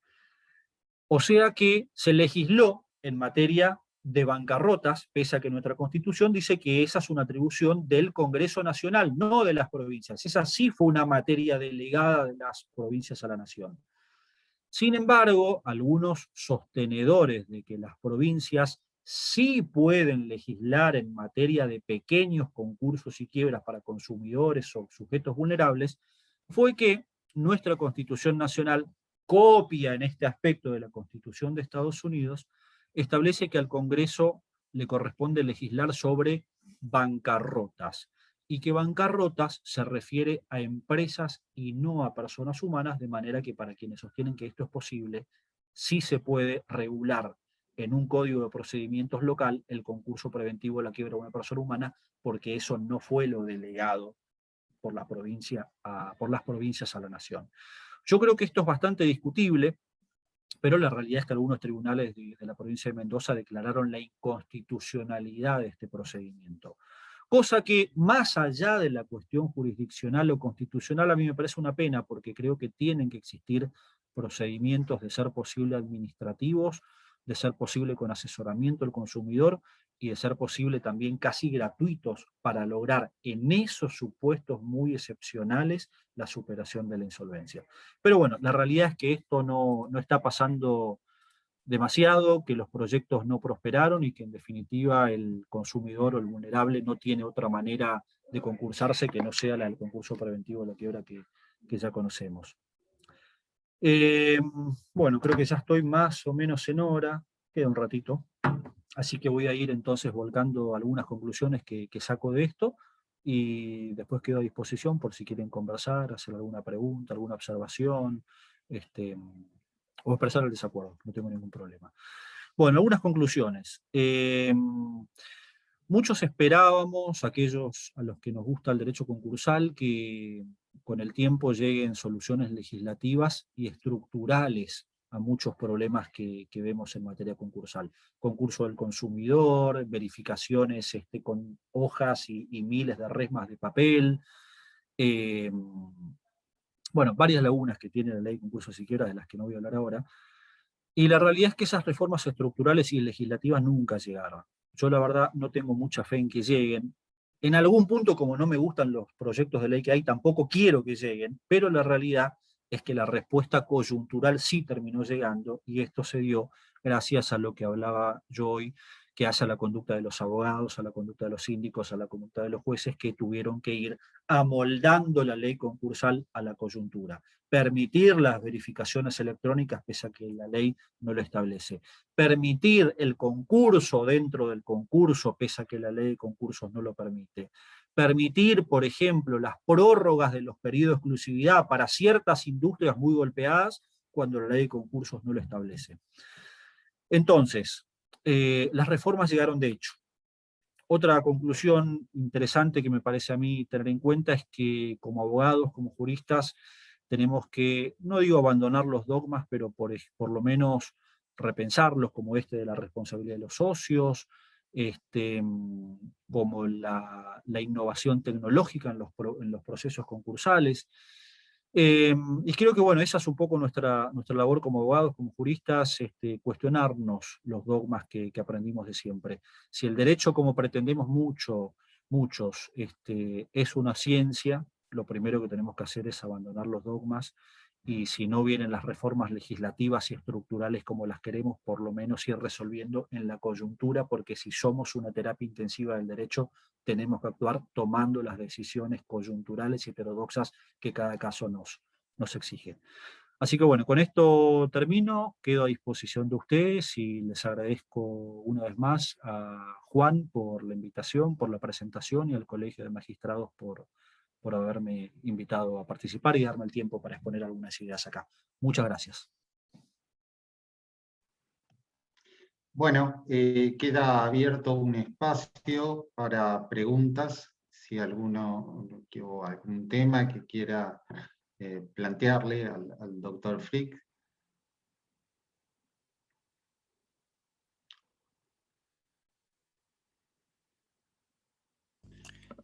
O sea que se legisló en materia de bancarrotas, pese a que nuestra Constitución dice que esa es una atribución del Congreso Nacional, no de las provincias. Esa sí fue una materia delegada de las provincias a la Nación. Sin embargo, algunos sostenedores de que las provincias sí pueden legislar en materia de pequeños concursos y quiebras para consumidores o sujetos vulnerables, fue que nuestra Constitución Nacional, copia en este aspecto de la Constitución de Estados Unidos, establece que al Congreso le corresponde legislar sobre bancarrotas, y que bancarrotas se refiere a empresas y no a personas humanas, de manera que para quienes sostienen que esto es posible, sí se puede regular en un código de procedimientos local el concurso preventivo de la quiebra de una persona humana, porque eso no fue lo delegado por las provincias a la nación. Yo creo que esto es bastante discutible, pero la realidad es que algunos tribunales de la provincia de Mendoza declararon la inconstitucionalidad de este procedimiento. Cosa que, más allá de la cuestión jurisdiccional o constitucional, a mí me parece una pena, porque creo que tienen que existir procedimientos, de ser posible administrativos, de ser posible con asesoramiento al consumidor, y de ser posible también casi gratuitos, para lograr en esos supuestos muy excepcionales la superación de la insolvencia. Pero bueno, la realidad es que esto no está pasando demasiado, que los proyectos no prosperaron y que en definitiva el consumidor o el vulnerable no tiene otra manera de concursarse que no sea la del concurso preventivo de la quiebra que ya conocemos. Bueno, creo que ya estoy más o menos en hora, queda un ratito, así que voy a ir entonces volcando algunas conclusiones que saco de esto, y después quedo a disposición por si quieren conversar, hacer alguna pregunta, alguna observación, o expresar el desacuerdo, no tengo ningún problema. Bueno, algunas conclusiones. Muchos esperábamos, aquellos a los que nos gusta el derecho concursal, que con el tiempo lleguen soluciones legislativas y estructurales a muchos problemas que vemos en materia concursal. Concurso del consumidor, verificaciones con hojas y miles de resmas de papel, bueno, varias lagunas que tiene la ley de concursos y quiebras, de las que no voy a hablar ahora. Y la realidad es que esas reformas estructurales y legislativas nunca llegaron. Yo la verdad no tengo mucha fe en que lleguen. En algún punto, como no me gustan los proyectos de ley que hay, tampoco quiero que lleguen, pero la realidad es que la respuesta coyuntural sí terminó llegando, y esto se dio gracias a lo que hablaba yo hoy, que hace a la conducta de los abogados, a la conducta de los síndicos, a la conducta de los jueces, que tuvieron que ir amoldando la ley concursal a la coyuntura. Permitir las verificaciones electrónicas, pese a que la ley no lo establece. Permitir el concurso dentro del concurso, pese a que la ley de concursos no lo permite. permitir, por ejemplo, las prórrogas de los periodos de exclusividad para ciertas industrias muy golpeadas cuando la ley de concursos no lo establece. Entonces, las reformas llegaron de hecho. Otra conclusión interesante que me parece a mí tener en cuenta es que como abogados, como juristas, tenemos que, no digo abandonar los dogmas, pero por lo menos repensarlos, como este de la responsabilidad de los socios, como la innovación tecnológica en los procesos concursales. Y creo que, bueno, esa es un poco nuestra labor como abogados, como juristas, cuestionarnos los dogmas que aprendimos de siempre. Si el derecho, como pretendemos muchos, es una ciencia, lo primero que tenemos que hacer es abandonar los dogmas, y si no vienen las reformas legislativas y estructurales como las queremos, por lo menos ir resolviendo en la coyuntura, porque si somos una terapia intensiva del derecho, tenemos que actuar tomando las decisiones coyunturales y heterodoxas que cada caso nos exige. Así que bueno, con esto termino, quedo a disposición de ustedes y les agradezco una vez más a Juan por la invitación, por la presentación, y al Colegio de Magistrados por haberme invitado a participar y darme el tiempo para exponer algunas ideas acá. Muchas gracias. Bueno, queda abierto un espacio para preguntas, si alguno o algún tema que quiera plantearle al doctor Frick.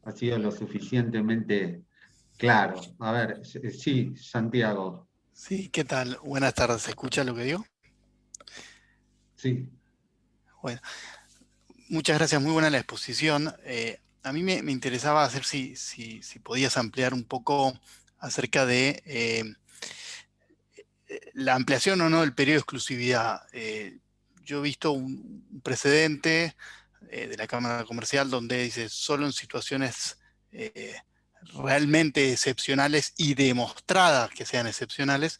Ha sido lo suficientemente claro. A ver, sí, Santiago. Sí, ¿qué tal? Buenas tardes. ¿Se escucha lo que digo? Sí. Bueno, muchas gracias. Muy buena la exposición. A mí me interesaba hacer si podías ampliar un poco acerca de la ampliación o no del periodo de exclusividad. Yo he visto un precedente de la Cámara Comercial donde dice solo en situaciones realmente excepcionales y demostradas que sean excepcionales,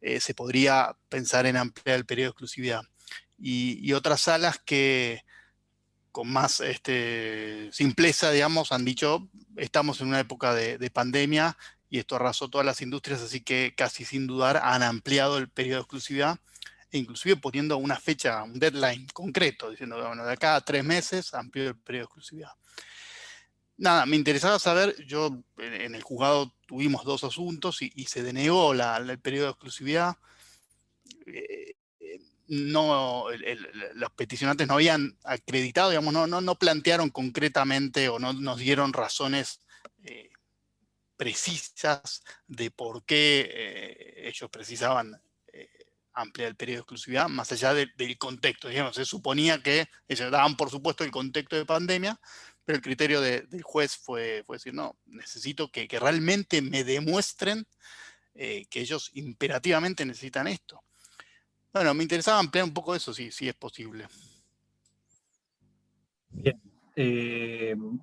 se podría pensar en ampliar el periodo de exclusividad. Y otras salas que con más simpleza, digamos, han dicho, estamos en una época de pandemia y esto arrasó todas las industrias, así que casi sin dudar han ampliado el periodo de exclusividad, e inclusive poniendo una fecha, un deadline concreto, diciendo, bueno, de acá a 3 meses amplió el periodo de exclusividad. Nada, me interesaba saber, yo en el juzgado tuvimos 2 asuntos y se denegó el periodo de exclusividad. No, los peticionantes no habían acreditado, digamos, no plantearon concretamente o no nos dieron razones precisas de por qué ellos precisaban ampliar el periodo de exclusividad, más allá del contexto. Digamos, se suponía que ellos daban, por supuesto, el contexto de pandemia, pero el criterio del juez fue decir, no, necesito que realmente me demuestren que ellos imperativamente necesitan esto. Bueno, me interesaba ampliar un poco eso, si es posible. Bien.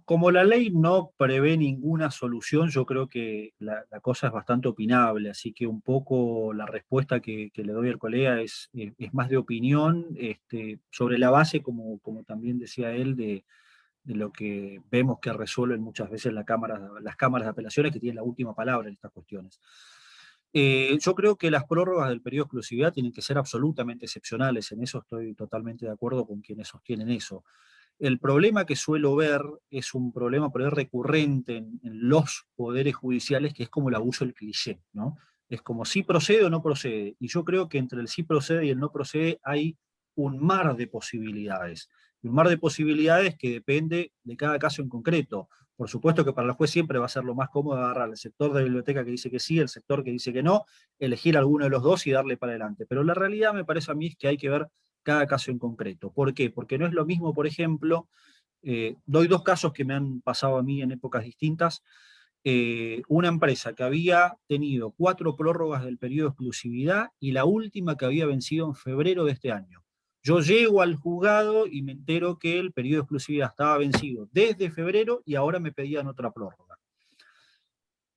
Como la ley no prevé ninguna solución, yo creo que la cosa es bastante opinable, así que un poco la respuesta que le doy al colega es más de opinión, sobre la base, como también decía él, de lo que vemos que resuelven muchas veces las cámaras de apelaciones, que tienen la última palabra en estas cuestiones. Yo creo que las prórrogas del periodo de exclusividad tienen que ser absolutamente excepcionales, en eso estoy totalmente de acuerdo con quienes sostienen eso. El problema que suelo ver es un problema por ahí recurrente en los poderes judiciales, que es como el abuso del cliché, ¿no? Es como si procede o no procede. Y yo creo que entre el sí procede y el no procede hay un mar de posibilidades. Un mar de posibilidades que depende de cada caso en concreto. Por supuesto que para el juez siempre va a ser lo más cómodo agarrar el sector de la biblioteca que dice que sí, el sector que dice que no, elegir alguno de los dos y darle para adelante. Pero la realidad me parece a mí es que hay que ver cada caso en concreto. ¿Por qué? Porque no es lo mismo, por ejemplo, doy 2 casos que me han pasado a mí en épocas distintas. Una empresa que había tenido 4 prórrogas del periodo de exclusividad y la última que había vencido en febrero de este año. Yo llego al juzgado y me entero que el periodo de exclusividad estaba vencido desde febrero y ahora me pedían otra prórroga.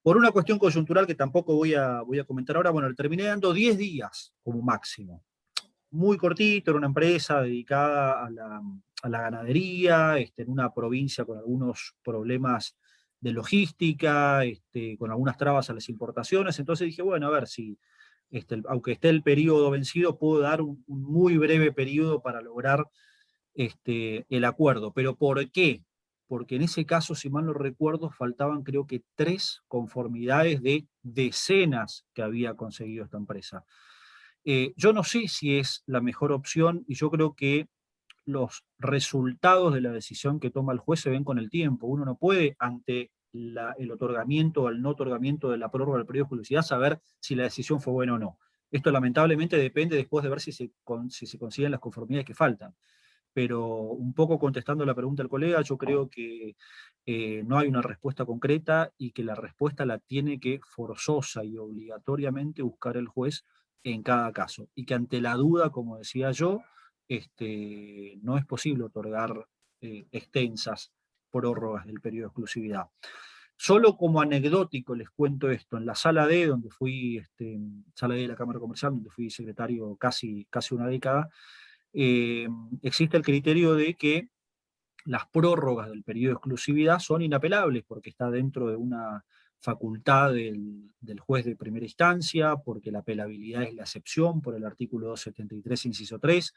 Por una cuestión coyuntural que tampoco voy a comentar ahora, bueno, le terminé dando 10 días como máximo. Muy cortito, era una empresa dedicada a la ganadería, en una provincia con algunos problemas logística, con algunas trabas a las importaciones. Entonces dije, bueno, a ver si, aunque esté el periodo vencido, puedo dar un muy breve periodo para lograr el acuerdo. ¿Pero por qué? Porque en ese caso, si mal no recuerdo, faltaban creo que 3 conformidades de decenas que había conseguido esta empresa. Yo no sé si es la mejor opción, y yo creo que los resultados de la decisión que toma el juez se ven con el tiempo. Uno no puede, ante el otorgamiento o el no otorgamiento de la prórroga del periodo de exclusividad, saber si la decisión fue buena o no. Esto lamentablemente depende después de ver si se consiguen las conformidades que faltan. Pero un poco contestando la pregunta del colega, yo creo que no hay una respuesta concreta y que la respuesta la tiene que forzosa y obligatoriamente buscar el juez en cada caso. Y que ante la duda, como decía yo, no es posible otorgar extensas prórrogas del periodo de exclusividad. Solo como anecdótico les cuento esto: en la sala D, donde fui, sala D de la Cámara Comercial, donde fui secretario casi una década, existe el criterio de que las prórrogas del periodo de exclusividad son inapelables, porque está dentro de una facultad del juez de primera instancia, porque la apelabilidad es la excepción por el artículo 273, inciso 3,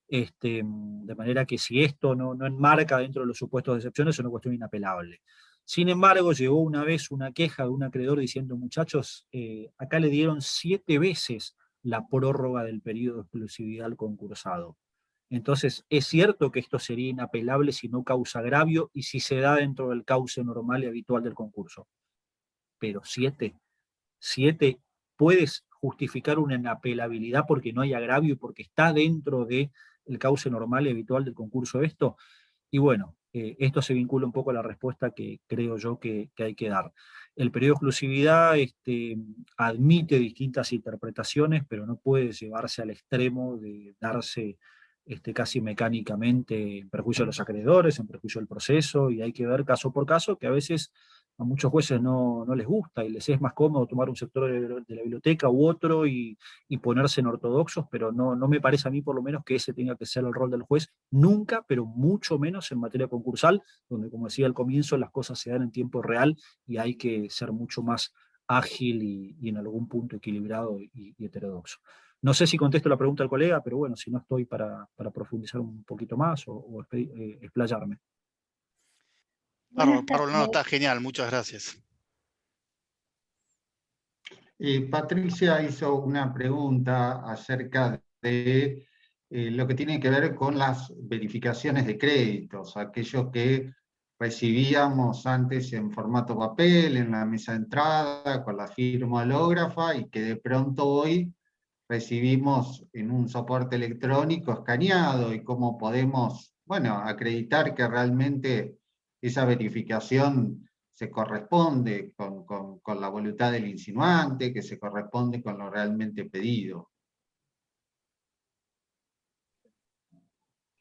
de manera que si esto no enmarca dentro de los supuestos de excepción, es una cuestión inapelable. Sin embargo, llegó una vez una queja de un acreedor diciendo, muchachos, acá le dieron 7 veces la prórroga del periodo de exclusividad al concursado. Entonces, es cierto que esto sería inapelable si no causa agravio y si se da dentro del cauce normal y habitual del concurso. Pero 7 puedes justificar una inapelabilidad porque no hay agravio y porque está dentro del cauce normal y habitual del concurso esto. Y bueno, esto se vincula un poco a la respuesta que creo yo que hay que dar. El periodo de exclusividad admite distintas interpretaciones, pero no puede llevarse al extremo de darse casi mecánicamente en perjuicio de los acreedores, en perjuicio del proceso, y hay que ver caso por caso, que a veces a muchos jueces no les gusta y les es más cómodo tomar un sector de la biblioteca u otro y ponerse en ortodoxos, pero no me parece a mí por lo menos que ese tenga que ser el rol del juez nunca, pero mucho menos en materia concursal, donde, como decía al comienzo, las cosas se dan en tiempo real y hay que ser mucho más ágil y en algún punto equilibrado y heterodoxo. No sé si contesto la pregunta del colega, pero bueno, si no, estoy para profundizar un poquito más o explayarme. Pablo, no, está genial, muchas gracias. Patricia hizo una pregunta acerca de lo que tiene que ver con las verificaciones de créditos, aquellos que recibíamos antes en formato papel, en la mesa de entrada, con la firma hológrafa, y que de pronto hoy recibimos en un soporte electrónico escaneado, y cómo podemos, bueno, acreditar que realmente esa verificación se corresponde con la voluntad del insinuante, que se corresponde con lo realmente pedido.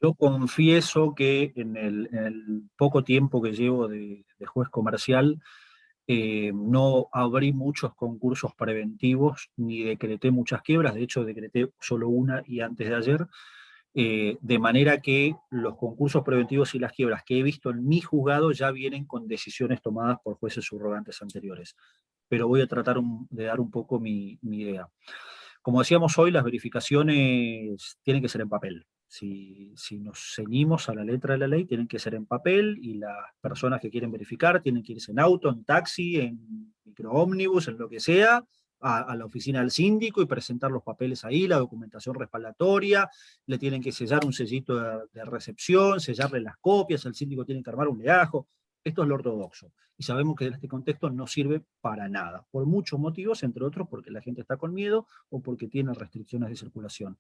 Yo confieso que en el poco tiempo que llevo de juez comercial, no abrí muchos concursos preventivos, ni decreté muchas quiebras. De hecho decreté solo una y antes de ayer, de manera que los concursos preventivos y las quiebras que he visto en mi juzgado ya vienen con decisiones tomadas por jueces subrogantes anteriores. Pero voy a tratar de dar un poco mi idea. Como decíamos hoy, las verificaciones tienen que ser en papel. Si nos ceñimos a la letra de la ley, tienen que ser en papel, y las personas que quieren verificar tienen que irse en auto, en taxi, en microómnibus, en lo que sea, a la oficina del síndico y presentar los papeles ahí, la documentación respaldatoria, le tienen que sellar un sellito de recepción, sellarle las copias, el síndico tiene que armar un legajo. Esto es lo ortodoxo. Y sabemos que en este contexto no sirve para nada, por muchos motivos, entre otros porque la gente está con miedo o porque tiene restricciones de circulación.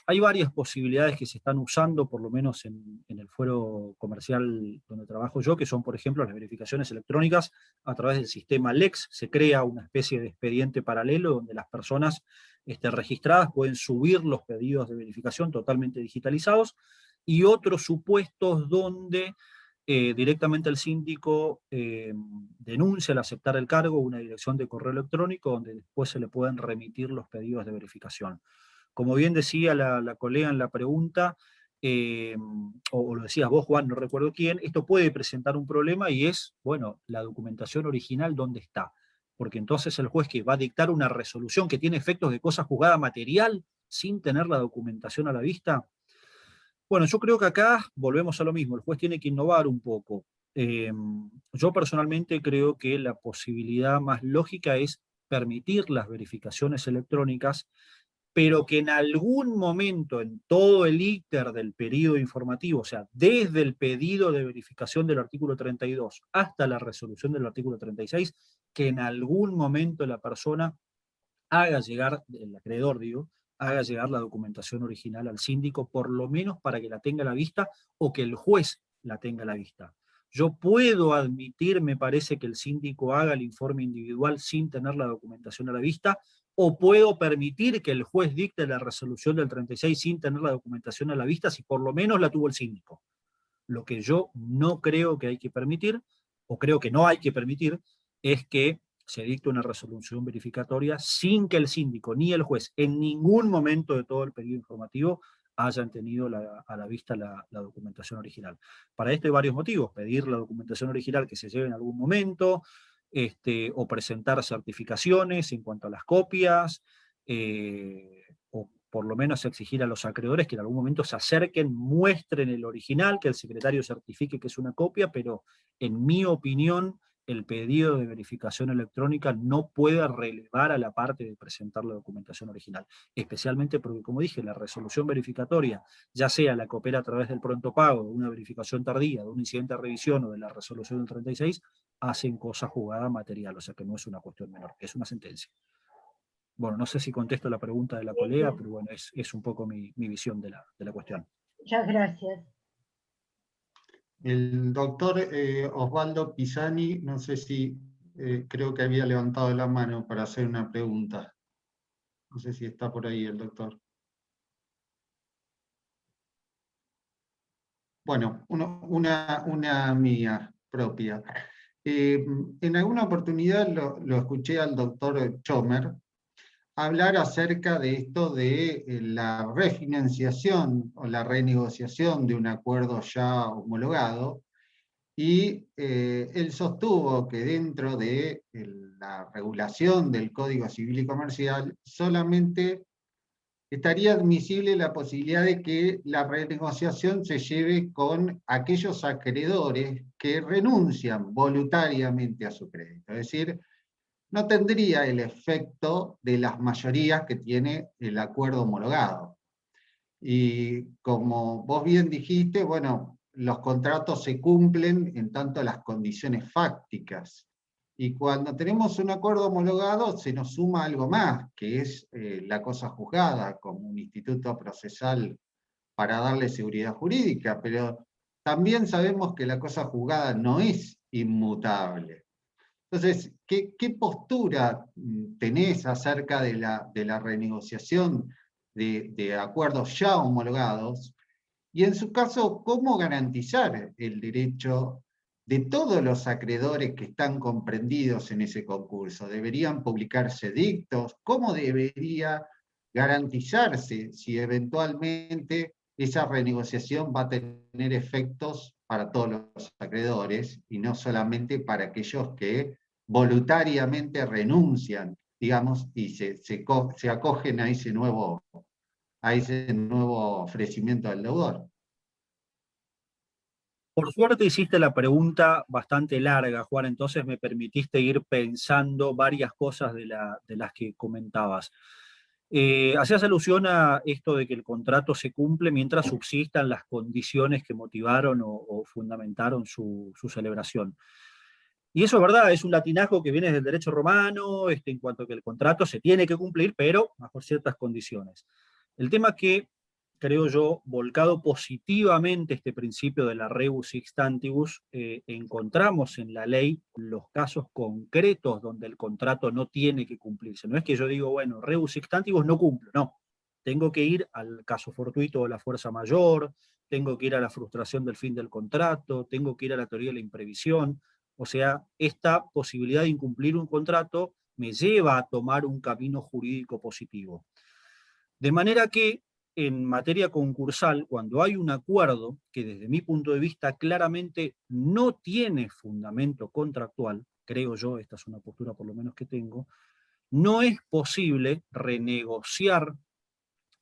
Hay varias posibilidades que se están usando, por lo menos en el fuero comercial donde trabajo yo, que son, por ejemplo, las verificaciones electrónicas a través del sistema LEX. Se crea una especie de expediente paralelo donde las personas registradas pueden subir los pedidos de verificación totalmente digitalizados, y otros supuestos donde directamente el síndico denuncia al aceptar el cargo una dirección de correo electrónico donde después se le pueden remitir los pedidos de verificación. Como bien decía la colega en la pregunta, o lo decías vos, Juan, no recuerdo quién, esto puede presentar un problema y es, bueno, la documentación original, ¿dónde está? Porque entonces el juez que va a dictar una resolución que tiene efectos de cosa juzgada material sin tener la documentación a la vista. Bueno, yo creo que acá volvemos a lo mismo, el juez tiene que innovar un poco. Yo personalmente creo que la posibilidad más lógica es permitir las verificaciones electrónicas, pero que en algún momento, en todo el íter del periodo informativo, o sea, desde el pedido de verificación del artículo 32 hasta la resolución del artículo 36, que en algún momento la persona haga llegar, el acreedor digo, haga llegar la documentación original al síndico, por lo menos para que la tenga a la vista, o que el juez la tenga a la vista. Yo puedo admitir, me parece, que el síndico haga el informe individual sin tener la documentación a la vista, o puedo permitir que el juez dicte la resolución del 36 sin tener la documentación a la vista, si por lo menos la tuvo el síndico. Lo que yo no creo que hay que permitir, o creo que no hay que permitir, es que se dicte una resolución verificatoria sin que el síndico ni el juez en ningún momento de todo el periodo informativo hayan tenido a la vista la documentación original. Para esto hay varios motivos: pedir la documentación original que se lleve en algún momento, o presentar certificaciones en cuanto a las copias, o por lo menos exigir a los acreedores que en algún momento se acerquen, muestren el original, que el secretario certifique que es una copia, pero en mi opinión el pedido de verificación electrónica no puede relevar a la parte de presentar la documentación original, especialmente porque, como dije, la resolución verificatoria, ya sea la que opera a través del pronto pago, de una verificación tardía, de un incidente de revisión o de la resolución del 36, hacen cosa jugada material, o sea que no es una cuestión menor, es una sentencia. Bueno, no sé si contesto la pregunta de la colega, pero bueno, es un poco mi visión de la cuestión. Muchas gracias. El doctor Osvaldo Pisani, no sé si creo que había levantado la mano para hacer una pregunta. No sé si está por ahí el doctor. Bueno, una mía propia. En alguna oportunidad lo escuché al doctor Chomer hablar acerca de esto de la refinanciación o la renegociación de un acuerdo ya homologado, y él sostuvo que dentro de la regulación del Código Civil y Comercial solamente estaría admisible la posibilidad de que la renegociación se lleve con aquellos acreedores que renuncian voluntariamente a su crédito. Es decir, no tendría el efecto de las mayorías que tiene el acuerdo homologado. Y como vos bien dijiste, bueno, los contratos se cumplen en tanto las condiciones fácticas. Y cuando tenemos un acuerdo homologado se nos suma algo más, que es la cosa juzgada como un instituto procesal para darle seguridad jurídica, pero también sabemos que la cosa juzgada no es inmutable. Entonces, ¿qué postura tenés acerca de la renegociación de acuerdos ya homologados? Y en su caso, ¿cómo garantizar el derecho de todos los acreedores que están comprendidos en ese concurso? ¿Deberían publicarse dictos? ¿Cómo debería garantizarse si eventualmente esa renegociación va a tener efectos para todos los acreedores y no solamente para aquellos que voluntariamente renuncian, digamos, y se acogen a ese nuevo ofrecimiento del deudor? Por suerte hiciste la pregunta bastante larga, Juan, entonces me permitiste ir pensando varias cosas de las que comentabas. Hacías alusión a esto de que el contrato se cumple mientras subsistan las condiciones que motivaron o fundamentaron su celebración. Y eso es verdad, es un latinajo que viene del derecho romano, en cuanto a que el contrato se tiene que cumplir, pero bajo ciertas condiciones. El tema que, creo yo, volcado positivamente este principio de la rebus sic stantibus, encontramos en la ley los casos concretos donde el contrato no tiene que cumplirse. No es que yo digo, bueno, rebus sic stantibus no cumplo, no. Tengo que ir al caso fortuito de la fuerza mayor, tengo que ir a la frustración del fin del contrato, tengo que ir a la teoría de la imprevisión. O sea, esta posibilidad de incumplir un contrato me lleva a tomar un camino jurídico positivo. De manera que en materia concursal, cuando hay un acuerdo que desde mi punto de vista claramente no tiene fundamento contractual, creo yo, esta es una postura por lo menos que tengo, no es posible renegociar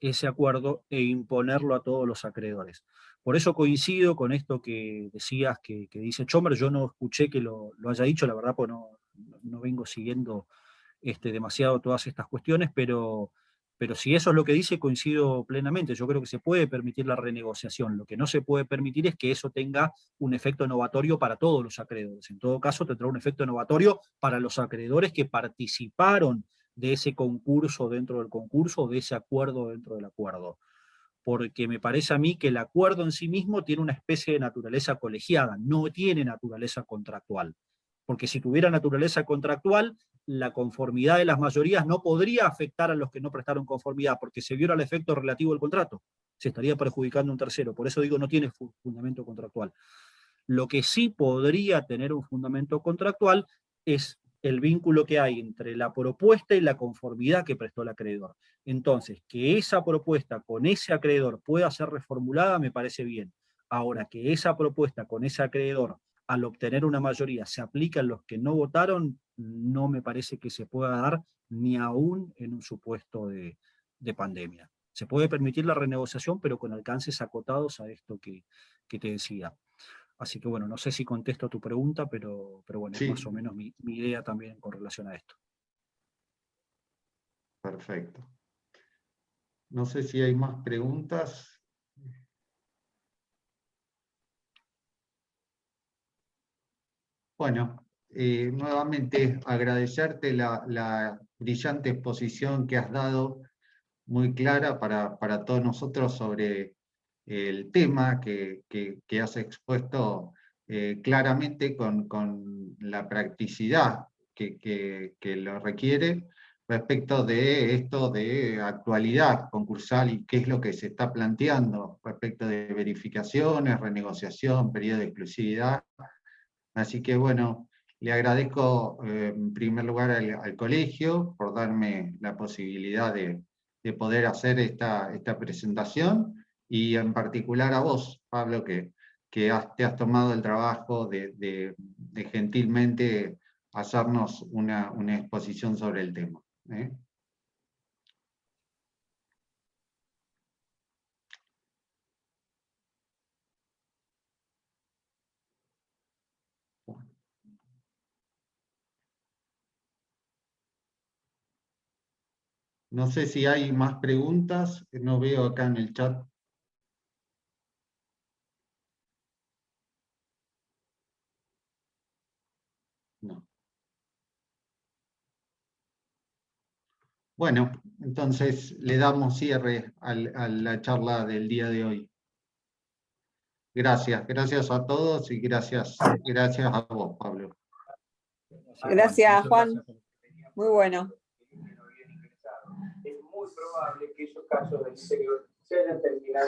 ese acuerdo e imponerlo a todos los acreedores. Por eso coincido con esto que decías que dice Chomer, yo no escuché que lo haya dicho, la verdad, pues no vengo siguiendo demasiado todas estas cuestiones, pero si eso es lo que dice, coincido plenamente. Yo creo que se puede permitir la renegociación. Lo que no se puede permitir es que eso tenga un efecto novatorio para todos los acreedores. En todo caso, tendrá un efecto novatorio para los acreedores que participaron de ese concurso dentro del concurso, de ese acuerdo dentro del acuerdo. Porque me parece a mí que el acuerdo en sí mismo tiene una especie de naturaleza colegiada, no tiene naturaleza contractual. Porque si tuviera naturaleza contractual, la conformidad de las mayorías no podría afectar a los que no prestaron conformidad, porque se viola el efecto relativo del contrato. Se estaría perjudicando a un tercero. Por eso digo, no tiene fundamento contractual. Lo que sí podría tener un fundamento contractual es el vínculo que hay entre la propuesta y la conformidad que prestó el acreedor. Entonces, que esa propuesta con ese acreedor pueda ser reformulada, me parece bien. Ahora, que esa propuesta con ese acreedor, al obtener una mayoría, se aplica a los que no votaron, no me parece que se pueda dar ni aún en un supuesto de pandemia. Se puede permitir la renegociación, pero con alcances acotados a esto que te decía. Así que bueno, no sé si contesto a tu pregunta, pero bueno, Sí. es más o menos mi idea también con relación a esto. Perfecto. No sé si hay más preguntas. Bueno, nuevamente agradecerte la brillante exposición que has dado, muy clara para todos nosotros sobre el tema que has expuesto claramente con la practicidad que lo requiere respecto de esto de actualidad concursal y qué es lo que se está planteando respecto de verificaciones, renegociación, periodo de exclusividad. Así que bueno, le agradezco en primer lugar al colegio por darme la posibilidad de poder hacer esta presentación, y en particular a vos, Pablo, que te has tomado el trabajo de gentilmente hacernos una exposición sobre el tema. No sé si hay más preguntas, no veo acá en el chat. No. Bueno, entonces le damos cierre a la charla del día de hoy. Gracias a todos y gracias a vos, Pablo. Gracias, Juan. Muy bueno. Es muy probable que esos casos del interior se hayan terminado